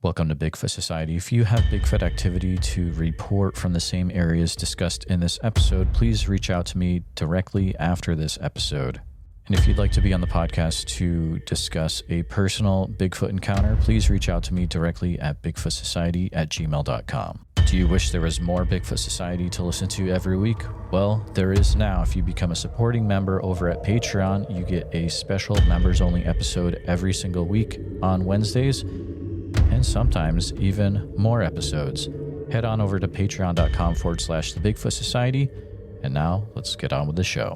Welcome to Bigfoot Society. If you have Bigfoot activity to report from the same areas discussed in this episode, please reach out to me directly after this episode. And if you'd like to be on the podcast to discuss a personal Bigfoot encounter, please reach out to me directly at bigfootsociety@gmail.com. Do you wish there was more Bigfoot Society to listen to every week? Well, there is now. If you become a supporting member over at Patreon, you get a special members-only episode every single week on Wednesdays, and sometimes even more episodes. Head on over to patreon.com/the Bigfoot Society. And now let's get on with the show.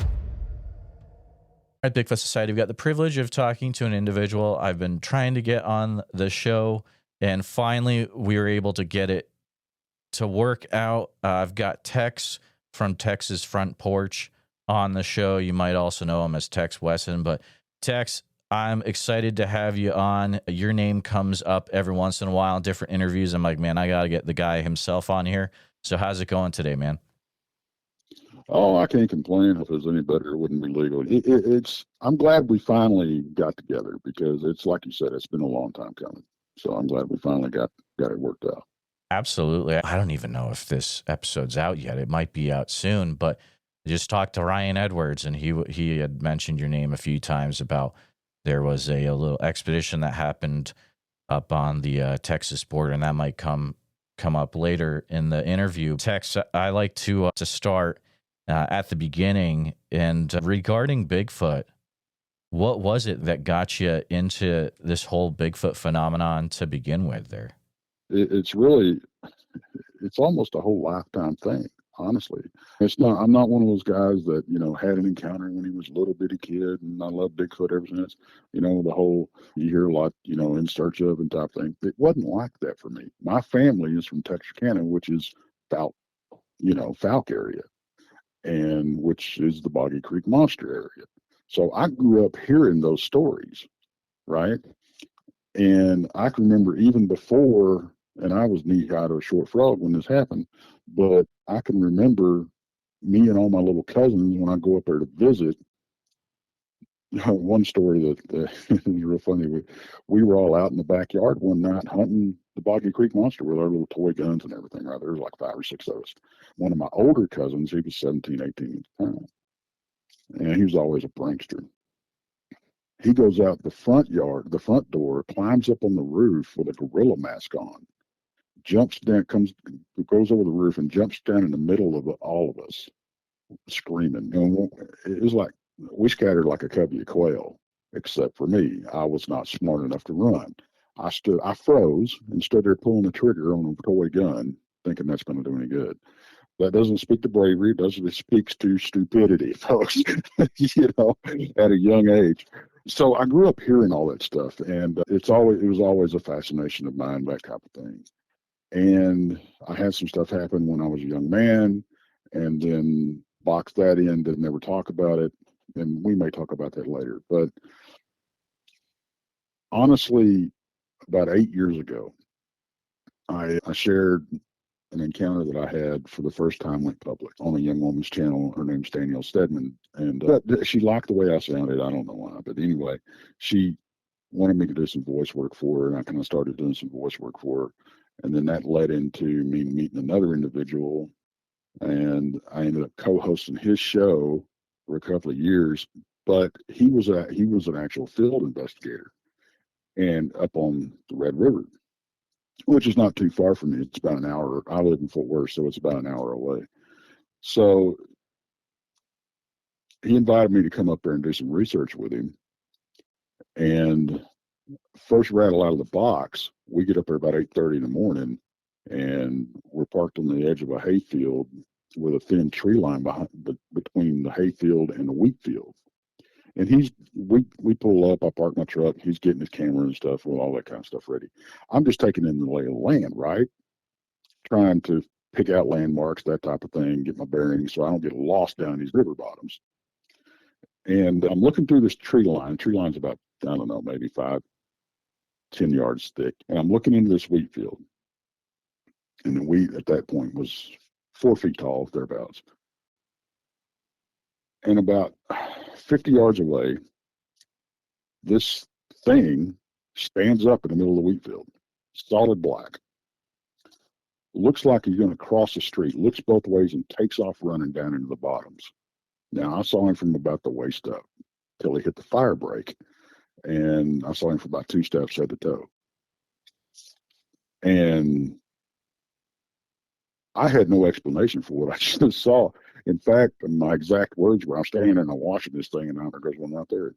At Bigfoot Society, we've got the privilege of talking to an individual I've been trying to get on the show, and finally we were able to get it to work out. I've got Tex from Tex's Front Porch on the show. You might also know him as Tex Wesson, but Tex, I'm excited to have you on. Your name comes up every once in a while in different interviews. I'm like, man, I got to get the guy himself on here. So how's it going today, man? Oh, I can't complain. If it was any better, it wouldn't be legal. I'm glad we finally got together because it's like you said, it's been a long time coming. So I'm glad we finally got it worked out. Absolutely. I don't even know if this episode's out yet. It might be out soon, but I just talked to Ryan Edwards, and he had mentioned your name a few times about there was a little expedition that happened up on the Texas border, and that might come up later in the interview. Tex, I like to start at the beginning, and regarding Bigfoot, what was it that got you into this whole Bigfoot phenomenon to begin with there? It's almost a whole lifetime thing, honestly. I'm not one of those guys that, had an encounter when he was a little bitty kid, and I love Bigfoot ever since. The whole, you hear a lot, in search of and type thing. It wasn't like that for me. My family is from Texarkana, which is Falk area, and which is the Boggy Creek monster area. So I grew up hearing those stories, right? And I can remember even before, and I was knee-high to a short frog when this happened, but I can remember me and all my little cousins, when I go up there to visit, one story that is real funny. We were all out in the backyard one night hunting the Boggy Creek monster with our little toy guns and everything, right? There was like 5 or 6 of us. One of my older cousins, he was 17, 18 at the time, and he was always a prankster. He goes out the front door, climbs up on the roof with a gorilla mask on, jumps down, goes over the roof and jumps down in the middle of all of us, screaming. It was like we scattered like a covey of quail, except for me. I was not smart enough to run. I froze and stood there pulling the trigger on a toy gun, thinking that's going to do any good. That doesn't speak to bravery. It speaks to stupidity, folks, at a young age. So I grew up hearing all that stuff, and it was always a fascination of mine, that type of thing. And I had some stuff happen when I was a young man, and then boxed that in, didn't ever talk about it, and we may talk about that later. But honestly, about 8 years ago, I shared an encounter that I had for the first time went public on a young woman's channel. Her name's Danielle Stedman, and she liked the way I sounded. I don't know why, but anyway, she wanted me to do some voice work for her, and I kind of started doing some voice work for her, and then that led into me meeting another individual, and I ended up co-hosting his show for a couple of years. But he was an actual field investigator, and up on the Red River, which is not too far from me. It's about an hour. I live in Fort Worth, so it's about an hour away. So he invited me to come up there and do some research with him. And first rattle out of the box, we get up there about 8:30 in the morning, and we're parked on the edge of a hayfield with a thin tree line between the hayfield and the wheat field. And we pull up, I park my truck, he's getting his camera and stuff, with all that kind of stuff ready. I'm just taking in the lay of the land, right? Trying to pick out landmarks, that type of thing, get my bearings so I don't get lost down these river bottoms. And I'm looking through this tree line. Tree line's about, I don't know, maybe 5-10 yards thick. And I'm looking into this wheat field. And the wheat at that point was 4 feet tall, thereabouts. And about 50 yards away, this thing stands up in the middle of the wheat field. solid black. Looks like he's going to cross the street, looks both ways, and takes off running down into the bottoms. Now, I saw him from about the waist up till he hit the fire break, and I saw him for about 2 steps head to toe. And I had no explanation for what I just saw. In fact, my exact words were, I'm standing and I'm watching this thing, and there goes one out there.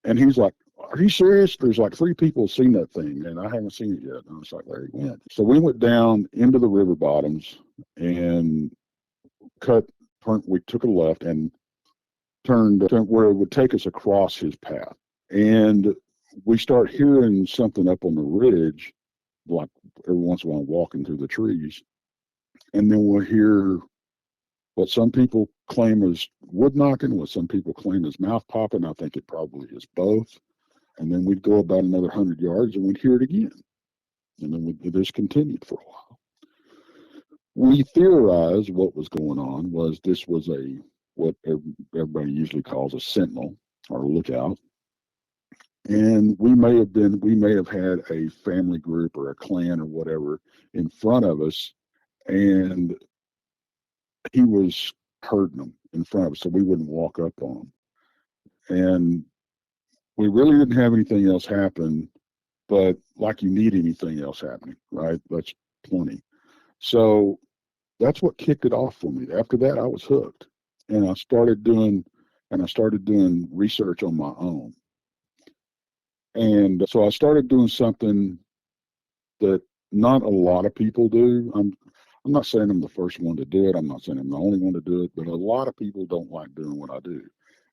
And he's like, are you serious? There's like 3 people seen that thing, and I haven't seen it yet. And I was like, there he went. So we went down into the river bottoms and we took a left and turned where it would take us across his path. And we start hearing something up on the ridge, like every once in a while walking through the trees. And then we'll hear what some people claim is wood knocking, what some people claim is mouth popping. I think it probably is both. And then we'd go about another 100 yards and we'd hear it again. And then it just continued for a while. We theorized what was going on was this was what everybody usually calls a sentinel or lookout. And we may have had a family group or a clan or whatever in front of us, and he was herding them in front of us so we wouldn't walk up on them. And we really didn't have anything else happen, but like you need anything else happening, right? That's plenty. So that's what kicked it off for me. After that, I was hooked, and I started doing research on my own. And so I started doing something that not a lot of people do. I'm not saying I'm the first one to do it. I'm not saying I'm the only one to do it, but a lot of people don't like doing what I do.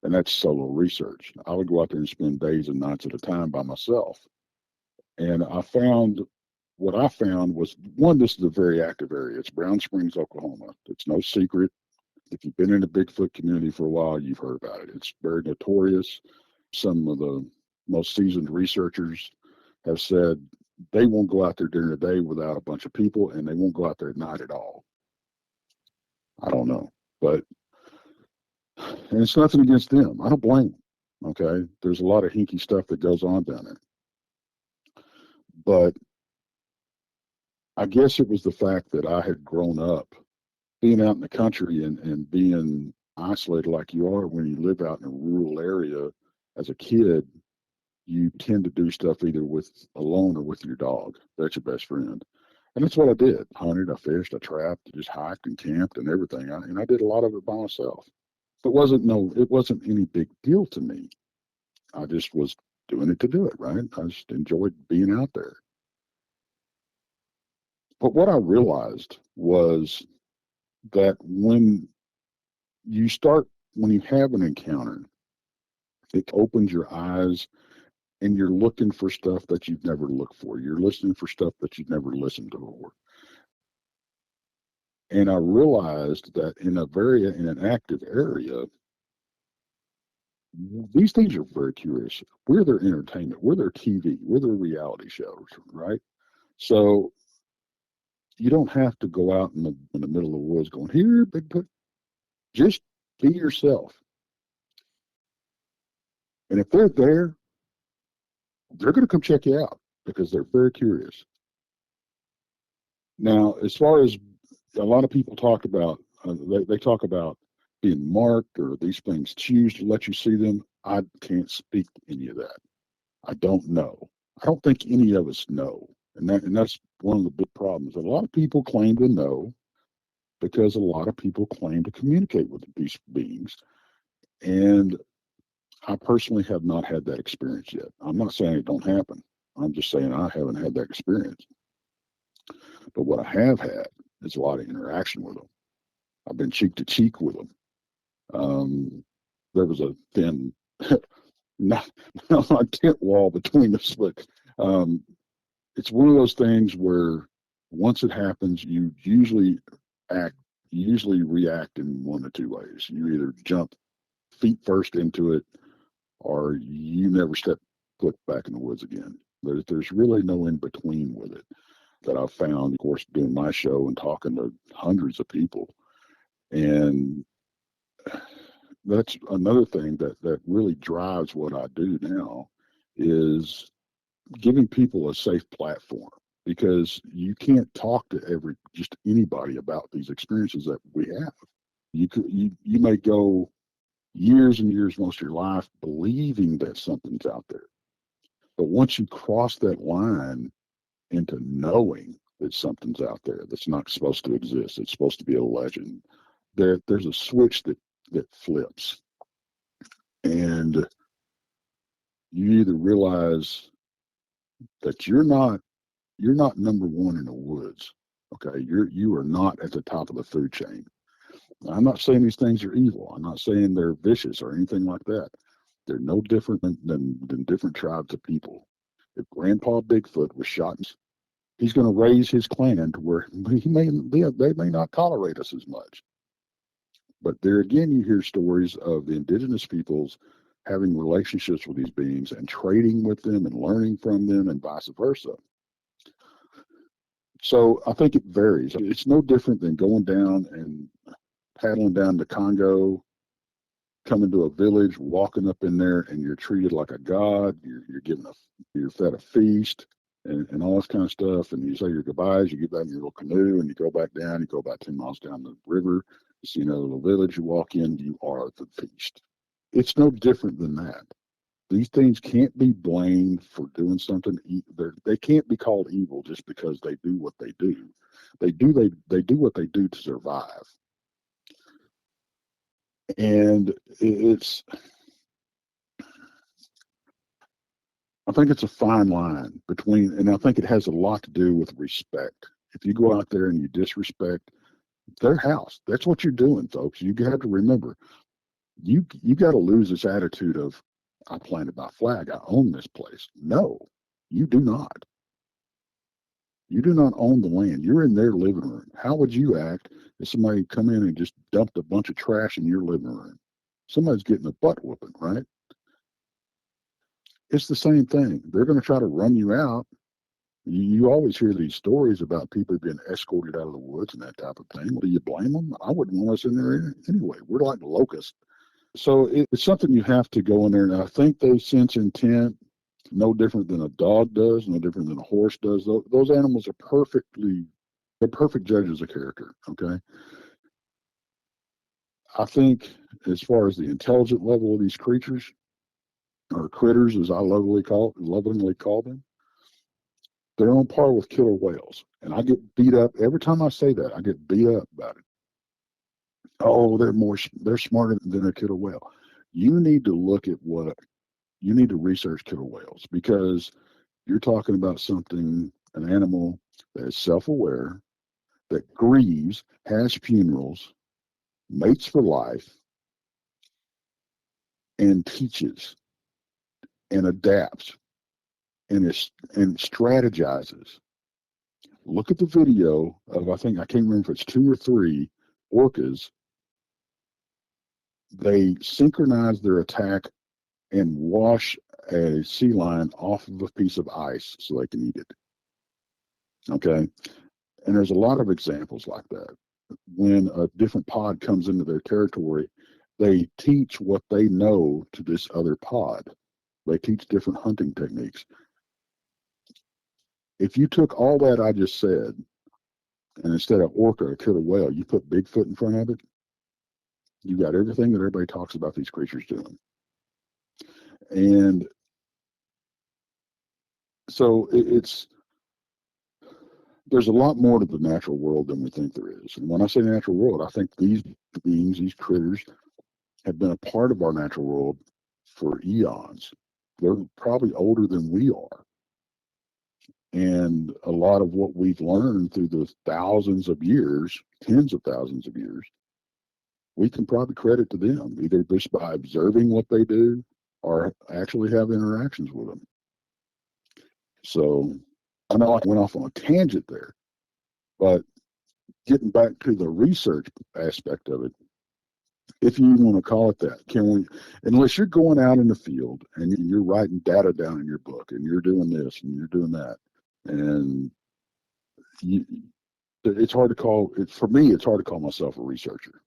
And that's solo research. I would go out there and spend days and nights at a time by myself. And what I found was, one, this is a very active area. It's Brown Springs, Oklahoma. It's no secret. If you've been in the Bigfoot community for a while, you've heard about it. It's very notorious. Some of the most seasoned researchers have said they won't go out there during the day without a bunch of people, and they won't go out there at night at all. I don't know, and it's nothing against them. I don't blame them. Okay, there's a lot of hinky stuff that goes on down there, but I guess it was the fact that I had grown up being out in the country and being isolated like you are when you live out in a rural area. As a kid, you tend to do stuff either alone or with your dog. That's your best friend. And that's what I did. Hunted, I fished, I trapped, just hiked and camped and everything. And I did a lot of it by myself. It wasn't any big deal to me. I just was doing it to do it, right? I just enjoyed being out there. But what I realized was that when you have an encounter, it opens your eyes, and you're looking for stuff that you've never looked for. You're listening for stuff that you've never listened to before. And I realized that in an active area, these things are very curious. We're their entertainment. We're their TV. We're their reality shows, right? So you don't have to go out in the middle of the woods going, here, Bigfoot. Just be yourself. And if they're there, they're going to come check you out because they're very curious. Now, as far as a lot of people talk about, they talk about being marked or these things choose to let you see them. I can't speak to any of that. I don't know. I don't think any of us know. And that's one of the big problems. A lot of people claim to know because a lot of people claim to communicate with these beings. And I personally have not had that experience yet. I'm not saying it don't happen. I'm just saying I haven't had that experience. But what I have had is a lot of interaction with them. I've been cheek to cheek with them. There was a thin, not a tent wall between us, but it's one of those things where once it happens, you usually react in one of two ways. You either jump feet first into it, or you never step foot back in the woods again. There's really no in between with it that I've found, of course, doing my show and talking to hundreds of people. And that's another thing that really drives what I do now is giving people a safe platform, because you can't talk to just anybody about these experiences that we have. You may go years and years, most of your life, believing that something's out there. But once you cross that line into knowing that something's out there that's not supposed to exist, it's supposed to be a legend, there's a switch that flips. And you either realize that you're not number one in the woods. Okay, you are not at the top of the food chain. I'm not saying these things are evil. I'm not saying they're vicious or anything like that. They're no different than different tribes of people. If Grandpa Bigfoot was shot, he's going to raise his clan to where they may not tolerate us as much. But there again, you hear stories of the indigenous peoples having relationships with these beings and trading with them and learning from them and vice versa. So I think it varies. It's no different than going down and paddling down the Congo, coming to a village, walking up in there, and you're treated like a god. You're fed a feast and all this kind of stuff. And you say your goodbyes. You get back in your little canoe and you go back down. You go about 10 miles down the river. You see another little village. You walk in. You are the feast. It's no different than that. These things can't be blamed for doing something. They can't be called evil just because they do what they do. They do what they do to survive. And I think it's a fine line between, and I think it has a lot to do with respect. If you go out there and you disrespect their house, that's what you're doing, folks. You have to remember, you got to lose this attitude of, I planted my flag, I own this place. No, you do not. You do not own the land. You're in their living room. How would you act if somebody come in and just dumped a bunch of trash in your living room? Somebody's getting a butt whooping, right? It's the same thing. They're going to try to run you out. You always hear these stories about people being escorted out of the woods and that type of thing. Well, do you blame them? I wouldn't want us in there anyway. We're like locusts. So it's something you have to go in there. And I think they sense intent no different than a dog does, no different than a horse does. Those animals are they're perfect judges of character, okay? I think as far as the intelligent level of these creatures, or critters as I lovingly call them, they're on par with killer whales. And I get beat up every time I say that. I get beat up about it. Oh, they're smarter than a killer whale. You need to research killer whales, because you're talking about an animal that is self-aware, that grieves, has funerals, mates for life, and teaches and adapts and strategizes. Look at the video of, I can't remember if it's 2 or 3 orcas. They synchronize their attack and wash a sea lion off of a piece of ice so they can eat it. Okay? And there's a lot of examples like that. When a different pod comes into their territory, they teach what they know to this other pod. They teach different hunting techniques. If you took all that I just said, and instead of orca or killer whale, you put Bigfoot in front of it, you got everything that everybody talks about these creatures doing. And so there's a lot more to the natural world than we think there is. And when I say natural world, I think these beings, these critters, have been a part of our natural world for eons. They're probably older than we are. And a lot of what we've learned through the thousands of years, tens of thousands of years, we can probably credit to them, either just by observing what they do or actually have interactions with them. So I know I went off on a tangent there, but getting back to the research aspect of it, if you want to call it that, unless you're going out in the field and you're writing data down in your book and you're doing this and you're doing that, and it's hard to call it, for me, it's hard to call myself a researcher,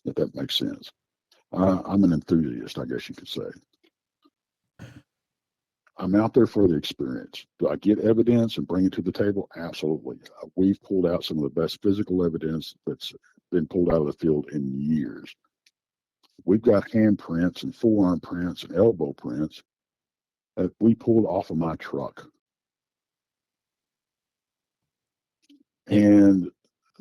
if that makes sense. I'm an enthusiast, I guess you could say. I'm out there for the experience. Do I get evidence and bring it to the table? Absolutely. We've pulled out some of the best physical evidence that's been pulled out of the field in years. We've got handprints and forearm prints and elbow prints that we pulled off of my truck. And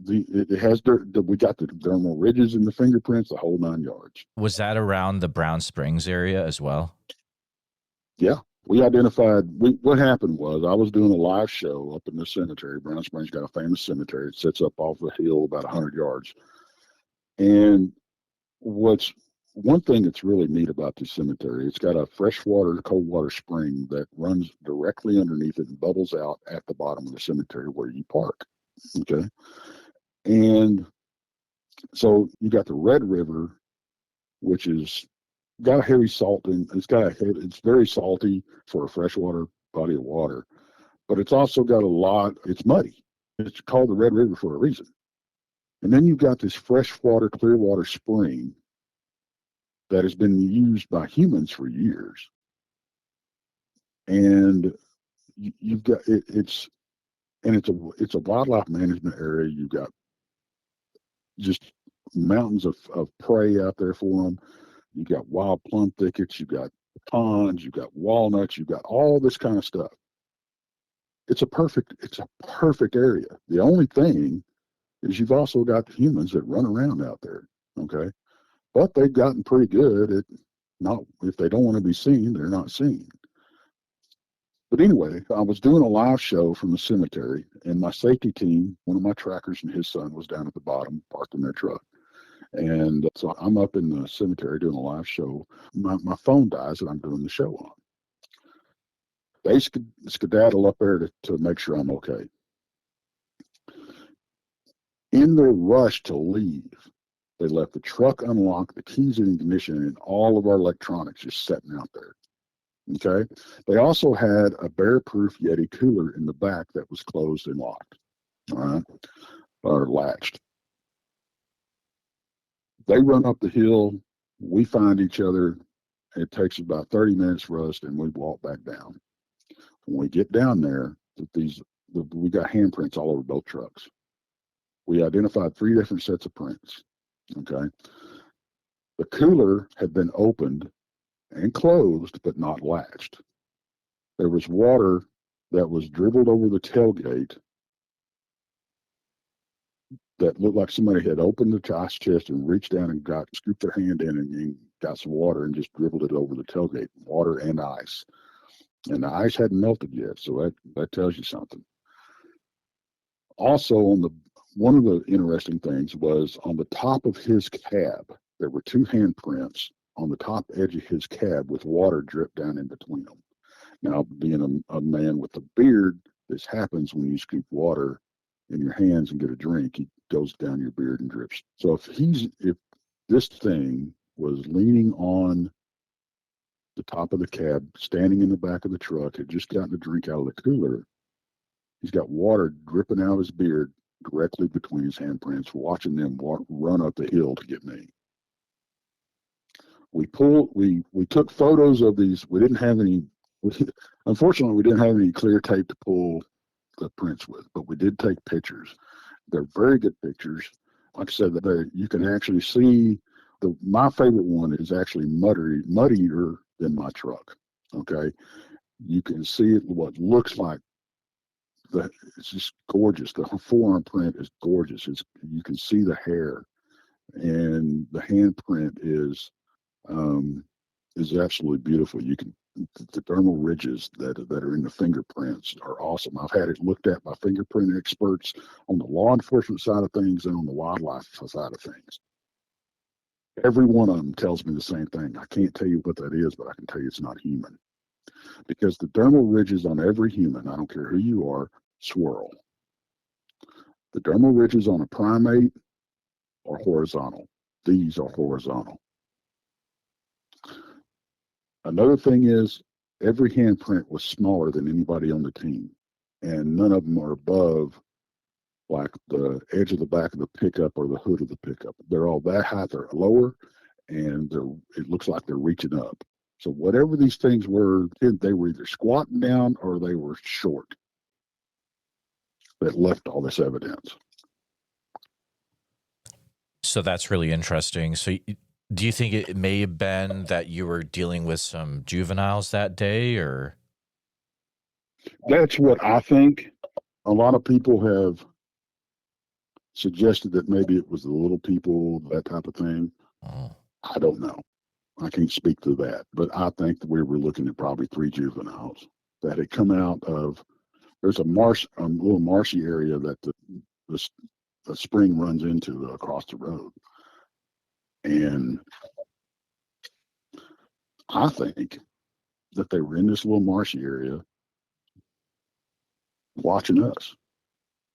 it has we got the dermal ridges in the fingerprints, the whole 9 yards. Was that around the Brown Springs area as well? Yeah. We identified, what happened was I was doing a live show up in the cemetery. Brown Springs got a famous cemetery. It sits up off the hill about 100 yards. And one thing that's really neat about this cemetery, it's got a freshwater, cold water spring that runs directly underneath it and bubbles out at the bottom of the cemetery where you park. Okay. And so you got the Red River, which is got a heavy salt in it's very salty for a freshwater body of water, but it's also got it's muddy. It's called the Red River for a reason. And then you've got this freshwater, clear water spring that has been used by humans for years. And you've got it's a wildlife management area. You've got just mountains of prey out there for them. You've got wild plum thickets, you've got ponds, you've got walnuts, you've got all this kind of stuff. It's a perfect area. The only thing is you've also got humans that run around out there. Okay. But they've gotten pretty good at if they don't want to be seen, they're not seen. But anyway, I was doing a live show from the cemetery, and my safety team, one of my trackers and his son, was down at the bottom parked in their truck. And so I'm up in the cemetery doing a live show. My phone dies that I'm doing the show on. They skedaddle up there to make sure I'm okay. In their rush to leave, they left the truck unlocked, the keys in ignition, and all of our electronics just sitting out there. Okay. They also had a bear-proof Yeti cooler in the back that was closed and locked. All right. Or latched. They run up the hill. We find each other. It takes about 30 minutes for us, and we walk back down. When we get down there, we got handprints all over both trucks. We identified 3 different sets of prints. Okay. The cooler had been opened and closed, but not latched. There was water that was dribbled over the tailgate that looked like somebody had opened the ice chest and reached down and scooped their hand in and got some water and just dribbled it over the tailgate, water and ice. And the ice hadn't melted yet, so that tells you something. Also, one of the interesting things was on the top of his cab, there were 2 handprints on the top edge of his cab with water dripped down in between them. Now, being a man with a beard, this happens when you scoop water in your hands and get a drink. It goes down your beard and drips. So if this thing was leaning on the top of the cab, standing in the back of the truck, had just gotten a drink out of the cooler, he's got water dripping out of his beard directly between his handprints, watching them run up the hill to get me. We took photos of these. We didn't have any, unfortunately, we didn't have any clear tape to pull the prints with, but we did take pictures. They're very good pictures. Like I said, you can actually see my favorite one is actually muddier than my truck. Okay. You can see what looks like it's just gorgeous. The forearm print is gorgeous. You can see the hair, and the handprint is absolutely beautiful. The dermal ridges that are in the fingerprints are awesome. I've had it looked at by fingerprint experts on the law enforcement side of things and on the wildlife side of things. Every one of them tells me the same thing. I can't tell you what that is, but I can tell you it's not human. Because the dermal ridges on every human, I don't care who you are, swirl. The dermal ridges on a primate are horizontal. These are horizontal. Another thing is every handprint was smaller than anybody on the team, and none of them are above like the edge of the back of the pickup or the hood of the pickup. They're all that high. They're lower, and it looks like they're reaching up. So whatever these things were, they were either squatting down or they were short that left all this evidence. So that's really interesting. So do you think it may have been that you were dealing with some juveniles that day, or? That's what I think. A lot of people have suggested that maybe it was the little people, that type of thing. Oh. I don't know. I can't speak to that, but I think that we were looking at probably 3 juveniles that had come out of. There's a little marshy area that the spring runs into across the road, and I think that they were in this little marshy area watching us,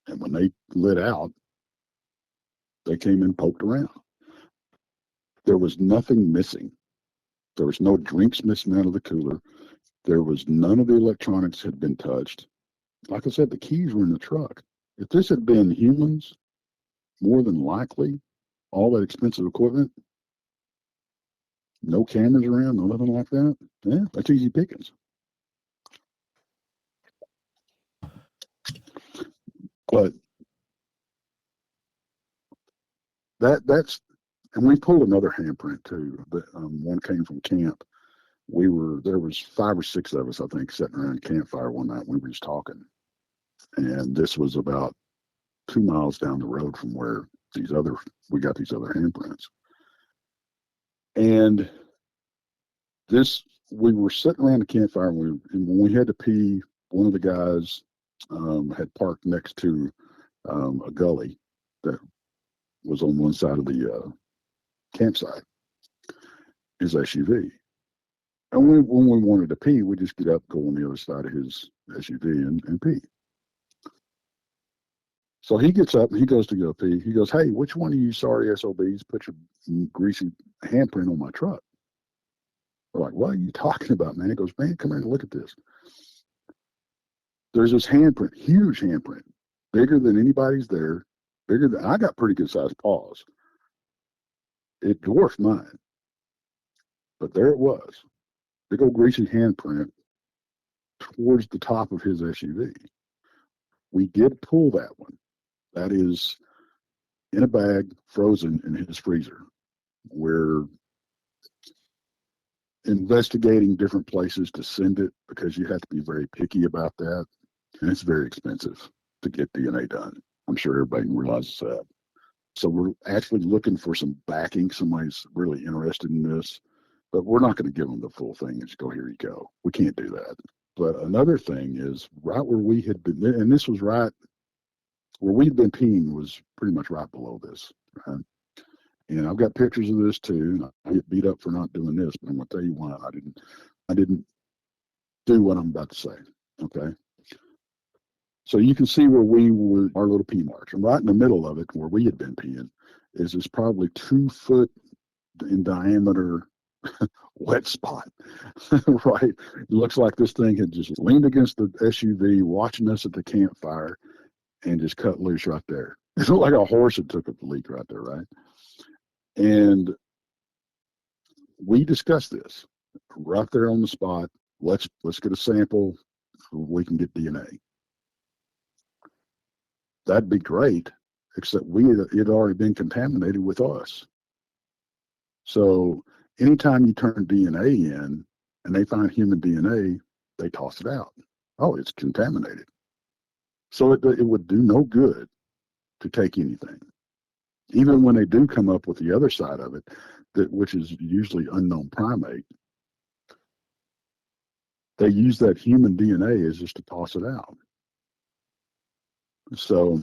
and when they lit out, they came and poked around. There was nothing missing. There was no drinks missing out of the cooler. There was none of the electronics had been touched. Like I said, the keys were in the truck. If this had been humans, more than likely, all that expensive equipment, no cameras around, no nothing like that, yeah, that's easy pickings. But that's, and we pulled another handprint too. But one came from camp. There was 5 or 6 of us, I think, sitting around a campfire one night. We were just talking, and this was about 2 miles down the road from where we got these other handprints. And we were sitting around the campfire, and when we had to pee, one of the guys had parked next to a gully that was on one side of the campsite, his SUV. And when we wanted to pee, we just get up, go on the other side of his SUV and pee. So he gets up and he goes to go pee. He goes, "Hey, which one of you sorry SOBs put your greasy handprint on my truck?" We're like, "What are you talking about, man?" He goes, "Man, come here and look at this. There's this handprint, huge handprint, bigger than anybody's there, I got pretty good sized paws. It dwarfed mine, but there it was, big old greasy handprint towards the top of his SUV. We did pull that one. That is in a bag, frozen in his freezer. We're investigating different places to send it because you have to be very picky about that, and it's very expensive to get DNA done. I'm sure everybody realizes that. So we're actually looking for some backing. Somebody's really interested in this, but we're not going to give them the full thing and just go, "Here you go." We can't do that. But another thing is, right where we had been, and this was right where we'd been peeing, was pretty much right below this, right? And I've got pictures of this too. And I get beat up for not doing this, but I'm going to tell you why I didn't do what I'm about to say. Okay. So you can see where we were, our little pee marks, and right in the middle of it, where we had been peeing, is this probably 2 foot in diameter wet spot. Right? It looks like this thing had just leaned against the SUV, watching us at the campfire, and just cut loose right there. It looked like a horse had took a leak right there, right? And we discussed this right there on the spot. Let's get a sample so we can get DNA. That'd be great, except it had already been contaminated with us. So anytime you turn DNA in and they find human DNA, they toss it out. Oh, it's contaminated. So it would do no good to take anything. Even when they do come up with the other side of it, which is usually unknown primate, they use that human DNA as just to toss it out. So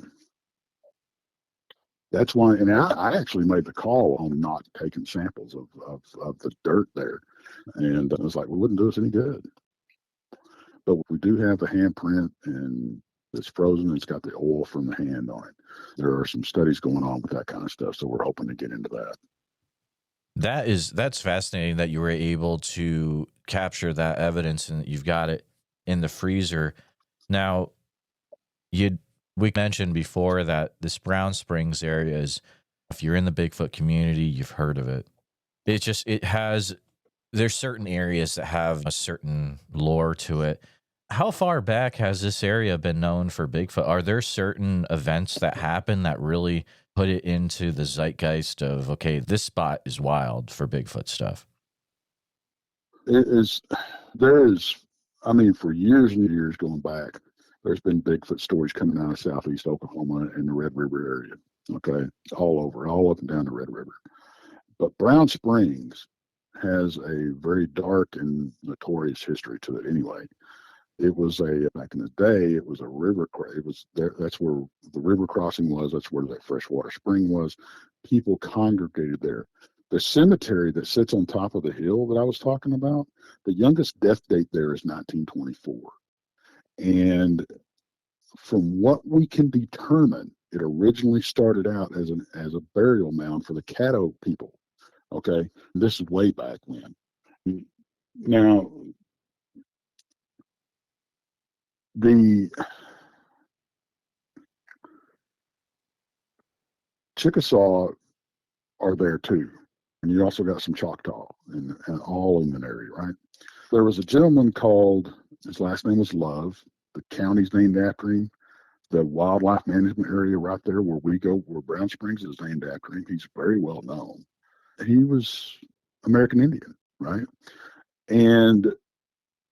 that's why, and I actually made the call on not taking samples of the dirt there. And I was like, we wouldn't do us any good. But we do have the handprint, and it's frozen, and it's got the oil from the hand on it. There are some studies going on with that kind of stuff, so we're hoping to get into that. That's fascinating that you were able to capture that evidence and you've got it in the freezer. Now, we mentioned before that this Brown Springs area is, if you're in the Bigfoot community, you've heard of it. It has there's certain areas that have a certain lore to it. How far back has this area been known for Bigfoot? Are there certain events that happen that really put it into the zeitgeist of, okay, this spot is wild for Bigfoot stuff? It is, there is, I mean, for years and years going back, there's been Bigfoot stories coming out of southeast Oklahoma and the Red River area. Okay. It's all over, all up and down the Red River. But Brown Springs has a very dark and notorious history to it anyway. It was back in the day, it was a river. It was there. That's where the river crossing was. That's where that freshwater spring was. People congregated there. The cemetery that sits on top of the hill that I was talking about, the youngest death date there is 1924. And from what we can determine, it originally started out as a burial mound for the Caddo people. Okay, this is way back when. Now, the Chickasaw are there too, and you also got some Choctaw and all in that area, right? There was a gentleman called, his last name was Love. The county's named after him. The wildlife management area right there where we go, where Brown Springs is named after him. He's very well known. He was American Indian, right? And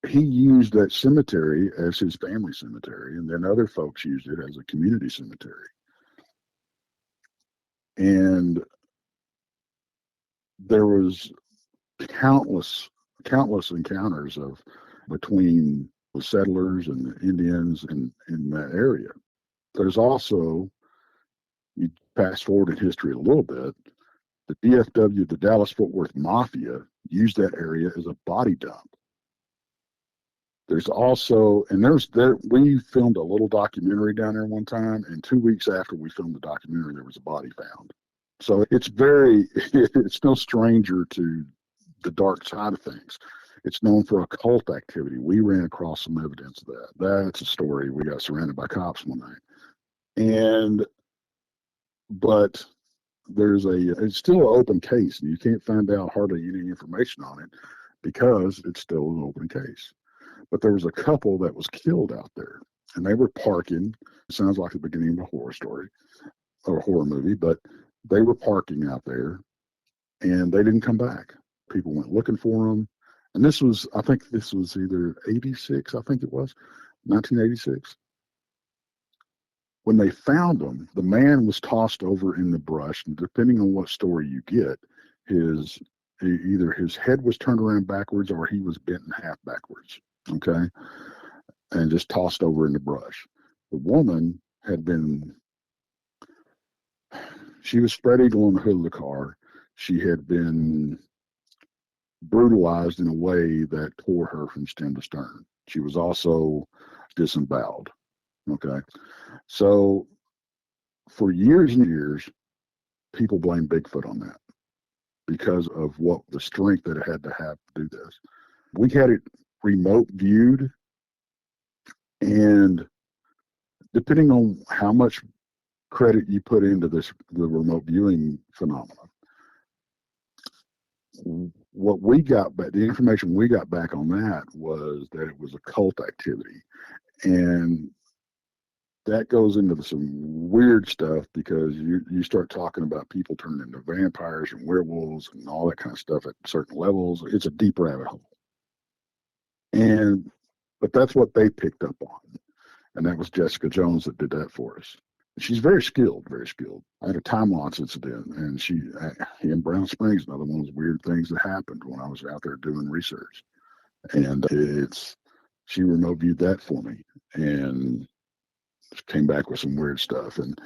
he used that cemetery as his family cemetery, and then other folks used it as a community cemetery. And there was countless encounters of between the settlers and the Indians in that area. There's also, you fast forward in history a little bit, the DFW, the Dallas Fort Worth Mafia, used that area as a body dump. There's also, and we filmed a little documentary down there one time, and 2 weeks after we filmed the documentary, there was a body found. So it's no stranger to the dark side of things. It's known for occult activity. We ran across some evidence of that. That's a story. We got surrounded by cops one night. But it's still an open case, and you can't find out hardly any information on it because it's still an open case. But there was a couple that was killed out there, and they were parking. It sounds like the beginning of a horror story or a horror movie, but they were parking out there, and they didn't come back. People went looking for them. And I think this was either 86, I think it was, 1986. When they found him, the man was tossed over in the brush, and depending on what story you get, either his head was turned around backwards or he was bent in half backwards, okay, and just tossed over in the brush. The woman she was spread eagle on the hood of the car. She had been brutalized in a way that tore her from stem to stern. She was also disemboweled. Okay. So for years and years, people blame Bigfoot on that because of what the strength that it had to have to do this. We had it remote viewed, and depending on how much credit you put into the remote viewing phenomenon, what we got back, the information we got back on that was that it was occult activity. And that goes into some weird stuff because you start talking about people turning into vampires and werewolves and all that kind of stuff at certain levels. It's a deep rabbit hole. But that's what they picked up on. And that was Jessica Jones that did that for us. She's very skilled, very skilled. I had a time loss incident, and she in Brown Springs, another one of those weird things that happened when I was out there doing research. And she remote viewed that for me and came back with some weird stuff. And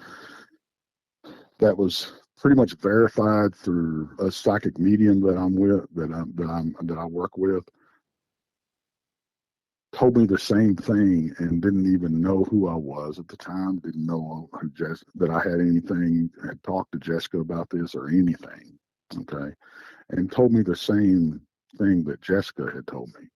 that was pretty much verified through a psychic medium that I'm with, that I work with. Told me the same thing and didn't even know who I was at the time. Didn't know that I had talked to Jessica about this or anything. Okay. And told me the same thing that Jessica had told me.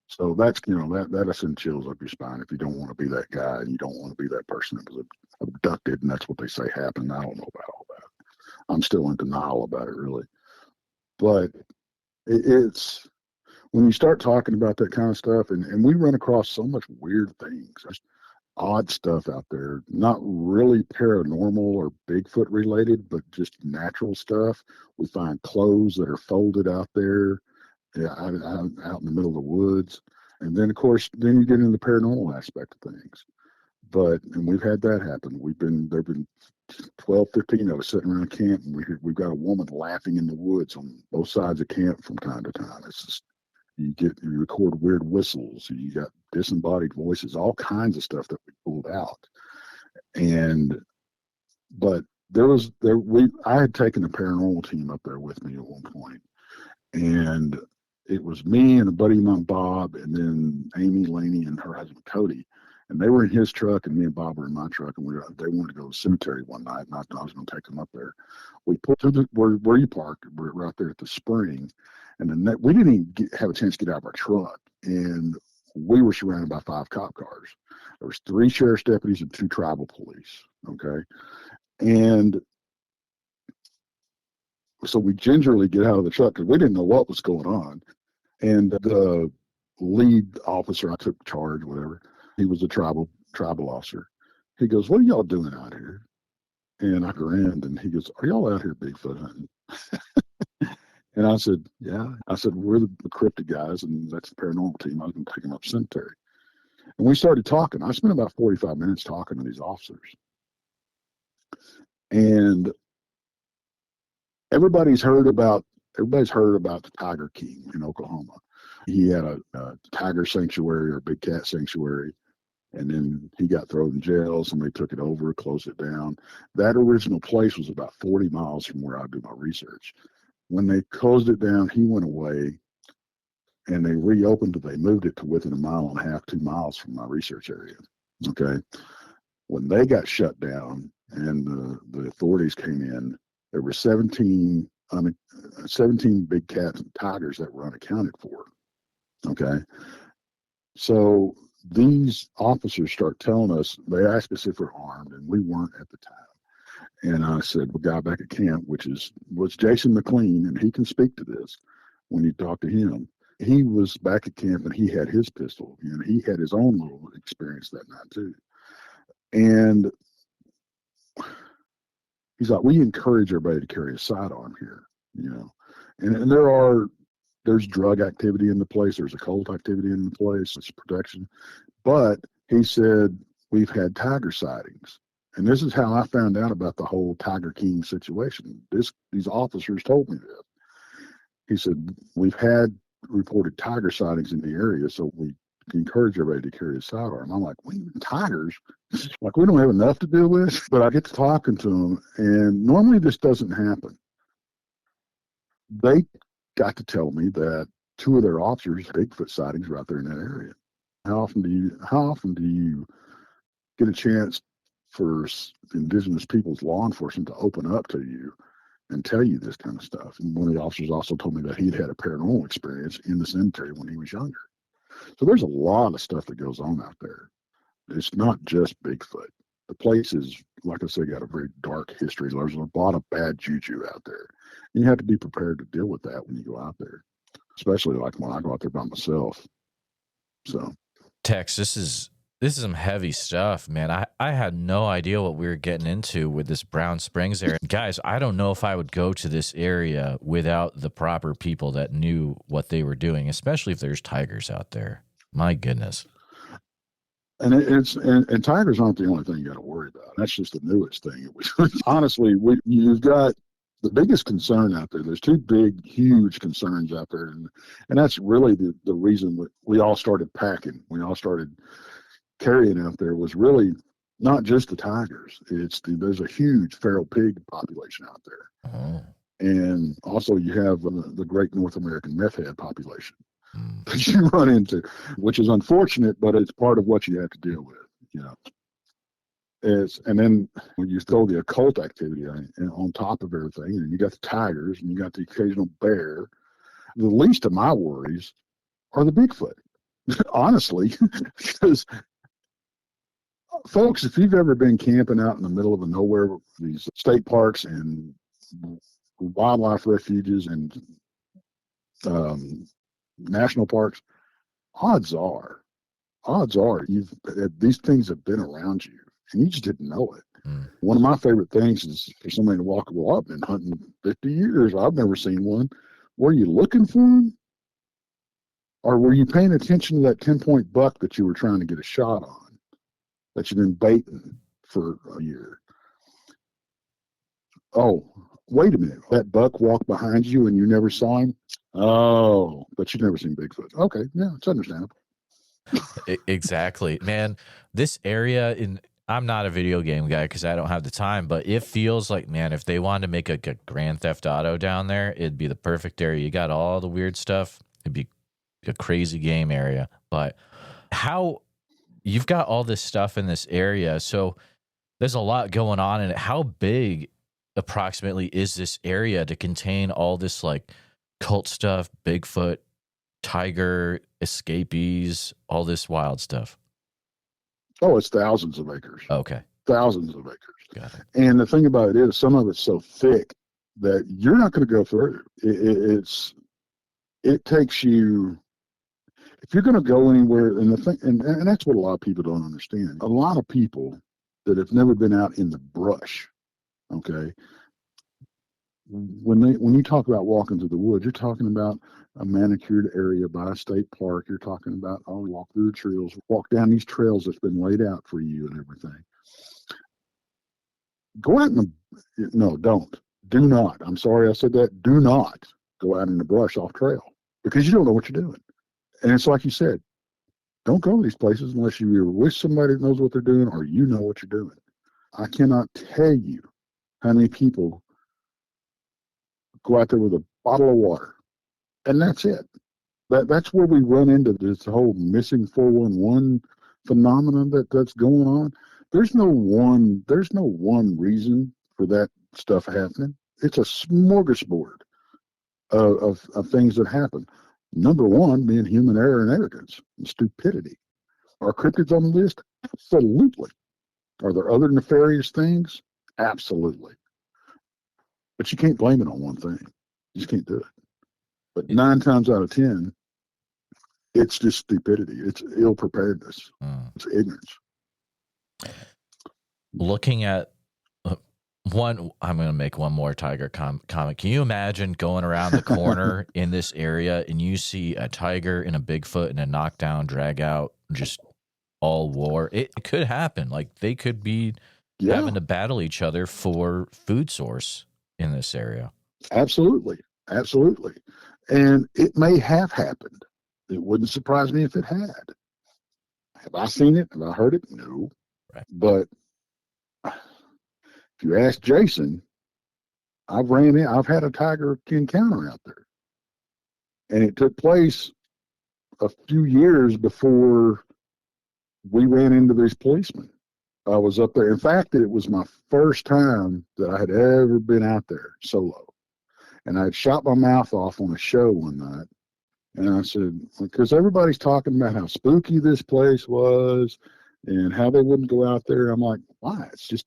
So that's, that'll send chills up your spine if you don't want to be that guy and you don't want to be that person that was abducted and that's what they say happened. I don't know about all that. I'm still in denial about it, really. But It's when you start talking about that kind of stuff, and we run across so much weird things, there's odd stuff out there, not really paranormal or Bigfoot related, but just natural stuff. We find clothes that are folded out there, yeah, out in the middle of the woods. And then, of course, then you get into the paranormal aspect of things. And we've had that happen. There have been 12, 15 of us sitting around camp, and we've got a woman laughing in the woods on both sides of camp from time to time. It's just, you record weird whistles, you got disembodied voices, all kinds of stuff that we pulled out. But I had taken a paranormal team up there with me at one point, and it was me and a buddy of mine, Bob, and then Amy Laney and her husband Cody. And they were in his truck, and me and Bob were in my truck, and they wanted to go to the cemetery one night, and I was going to take them up there. We pulled to where you parked, we're right there at the spring, and then we didn't even have a chance to get out of our truck, and we were surrounded by 5 cop cars. There was 3 sheriff's deputies and 2 tribal police, okay? And so we gingerly get out of the truck because we didn't know what was going on. And the lead officer, I took charge, whatever, he was a tribal officer. He goes, "What are y'all doing out here?" And I grinned, and he goes, "Are y'all out here Bigfoot hunting?" And I said, "Yeah." I said, "We're the cryptid guys, and that's the paranormal team. I was going to take them up cemetery." And we started talking. I spent about 45 minutes talking to these officers. And everybody's heard about the Tiger King in Oklahoma. He had a tiger sanctuary or big cat sanctuary, and then he got thrown in jail. Somebody took it over, closed it down. That original place was about 40 miles from where I do my research. When they closed it down, he went away, and they reopened it. They moved it to within 1.5 miles, 2 miles from my research area. Okay. When they got shut down and the authorities came in, there were 17 big cats and tigers that were unaccounted for. Okay. So these officers start telling us, they asked us if we're armed, and we weren't at the time. And I said, the guy back at camp, was Jason McLean, and he can speak to this when you talk to him. He was back at camp, and he had his pistol, and he had his own little experience that night too. And he's like, we encourage everybody to carry a sidearm here, and there's drug activity in the place. There's occult activity in the place. It's protection. But he said, we've had tiger sightings. And this is how I found out about the whole Tiger King situation. These officers told me this. He said, we've had reported tiger sightings in the area, so we encourage everybody to carry a sidearm. I'm like, tigers? Like, we don't have enough to deal with? But I get to talking to them, and normally this doesn't happen. They got to tell me that 2 of their officers, Bigfoot sightings, right there in that area. How often do you get a chance for indigenous people's law enforcement to open up to you and tell you this kind of stuff? And one of the officers also told me that he'd had a paranormal experience in the cemetery when he was younger. So there's a lot of stuff that goes on out there. It's not just Bigfoot. The place is, like I said, got a very dark history. There's a lot of bad juju out there. And you have to be prepared to deal with that when you go out there, especially like when I go out there by myself. So, Tex, this is some heavy stuff, man. I had no idea what we were getting into with this Brown Springs area. Guys, I don't know if I would go to this area without the proper people that knew what they were doing, especially if there's tigers out there. My goodness. And and tigers aren't the only thing you got to worry about. That's just the newest thing. Honestly, you've got the biggest concern out there. There's 2 big, huge concerns out there, and that's really the reason we all started packing. We all started carrying out there was really not just the tigers. There's a huge feral pig population out there, and also you have the great North American meth head population that you run into, which is unfortunate, but it's part of what you have to deal with. And then when you throw the occult activity on top of everything, and you got the tigers and you got the occasional bear, the least of my worries are the Bigfoot, honestly, because folks, if you've ever been camping out in the middle of the nowhere, these state parks and wildlife refuges and national parks, odds are, these things have been around you and you just didn't know it. One of my favorite things is for somebody to walk, well, I've been hunting 50 years. I've never seen one. Were you looking for them? Or were you paying attention to that 10-point buck that you were trying to get a shot on, that you've been baiting for a year? Oh, wait a minute. That buck walked behind you and you never saw him? Oh, but you've never seen Bigfoot. Okay, yeah, it's understandable. Exactly, man. This area I'm not a video game guy because I don't have the time, but it feels like, man, if they wanted to make a Grand Theft Auto down there, it'd be the perfect area. You got all the weird stuff. It'd be a crazy game area. But how you've got all this stuff in this area, so there's a lot going on in it. How big approximately is this area to contain all this like cult stuff, Bigfoot, tiger, escapees, all this wild stuff? Oh, it's thousands of acres. Okay. Thousands of acres. Got it. And the thing about it is, some of it's so thick that you're not going to go through. It takes you, if you're going to go anywhere, and the thing, and that's what a lot of people don't understand. A lot of people that have never been out in the brush, okay, when you talk about walking through the woods, you're talking about a manicured area by a state park. You're talking about, oh, walk through the trails, walk down these trails that's been laid out for you and everything. Go out in the, no, do not. I'm sorry I said that. Do not go out in the brush off trail because you don't know what you're doing. And it's like you said, don't go to these places unless you either wish somebody knows what they're doing or you know what you're doing. I cannot tell you how many people go out there with a bottle of water, and that's it. That's where we run into this whole missing 411 phenomenon that's going on. There's no one reason for that stuff happening. It's a smorgasbord of things that happen. Number one being human error and arrogance and stupidity. Are cryptids on the list? Absolutely. Are there other nefarious things? Absolutely. But you can't blame it on one thing. You just can't do it. But 9 times out of 10, it's just stupidity. It's ill preparedness. It's ignorance. Looking at one, I'm going to make one more tiger comment. Can you imagine going around the corner in this area and you see a tiger and a Bigfoot and a knockdown, drag out, just all war? It could happen. Like they could be having to battle each other for food source in this area. Absolutely. Absolutely. And it may have happened. It wouldn't surprise me if it had. Have I seen it? Have I heard it? No. Right. But if you ask Jason, I've had a tiger encounter out there. And it took place a few years before we ran into these policemen. I was up there. In fact, it was my first time that I had ever been out there solo. And I had shot my mouth off on a show one night. And I said, because everybody's talking about how spooky this place was and how they wouldn't go out there. I'm like, why? It's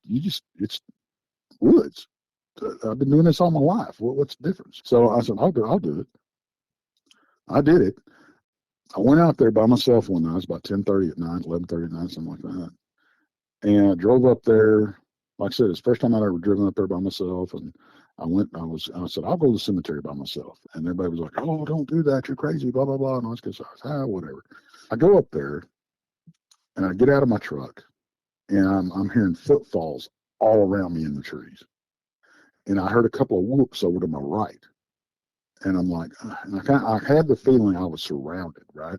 woods. I've been doing this all my life. What's the difference? So I said, I'll do it. I did it. I went out there by myself one night. It was about 10:30 at night, 11:30 at night, something like that. And I drove up there. Like I said, it's the first time I'd ever driven up there by myself. And I said, I'll go to the cemetery by myself. And everybody was like, oh, don't do that. You're crazy, blah, blah, blah. And I was just, whatever. I go up there and I get out of my truck and I'm hearing footfalls all around me in the trees. And I heard a couple of whoops over to my right. And I'm like, and I had the feeling I was surrounded, right?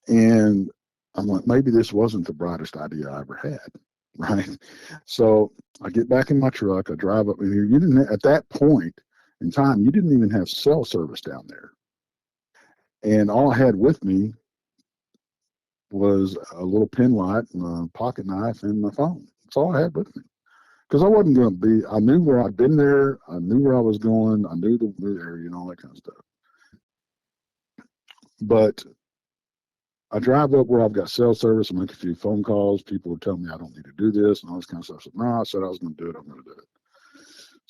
And I'm like, maybe this wasn't the brightest idea I ever had, right? So I get back in my truck, I drive up, and you didn't, at that point in time, you didn't even have cell service down there. And all I had with me was a little pen light and a pocket knife and my phone. That's all I had with me. Because I wasn't going to be, I knew where I'd been there, I knew where I was going, I knew the area and all that kind of stuff. But I drive up where I've got cell service, I make a few phone calls, people would tell me I don't need to do this and all this kind of stuff. So, no, I said I was going to do it, I'm going to do it.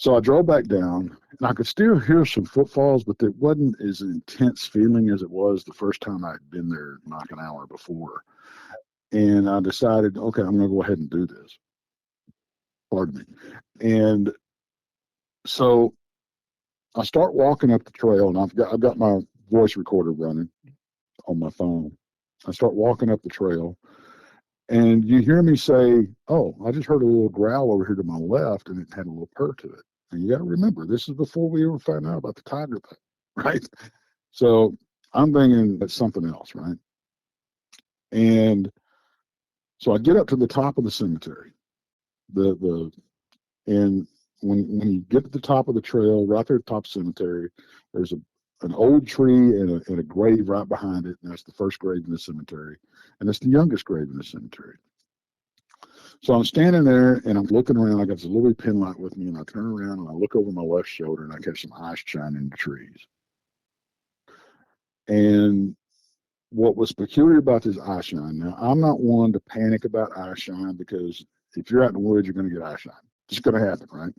So I drove back down, and I could still hear some footfalls, but it wasn't as intense feeling as it was the first time I'd been there like an hour before. And I decided, okay, I'm going to go ahead and do this. Pardon me. And so I start walking up the trail, and I've got my voice recorder running on my phone. I start walking up the trail, and you hear me say, "Oh, I just heard a little growl over here to my left, and it had a little purr to it." And you got to remember, this is before we ever found out about the tiger thing, right? So I'm thinking that's something else, right? And so I get up to the top of the cemetery. And when you get to the top of the trail, right there at the top of the cemetery, there's an old tree and a grave right behind it, and that's the first grave in the cemetery, and it's the youngest grave in the cemetery. So I'm standing there and I'm looking around. I got this little pin light with me, and I turn around and I look over my left shoulder and I catch some ice shining in the trees. And what was peculiar about this eye shine, now I'm not one to panic about eye shine, because if you're out in the woods, you're going to get eye shine. It's going to happen, right?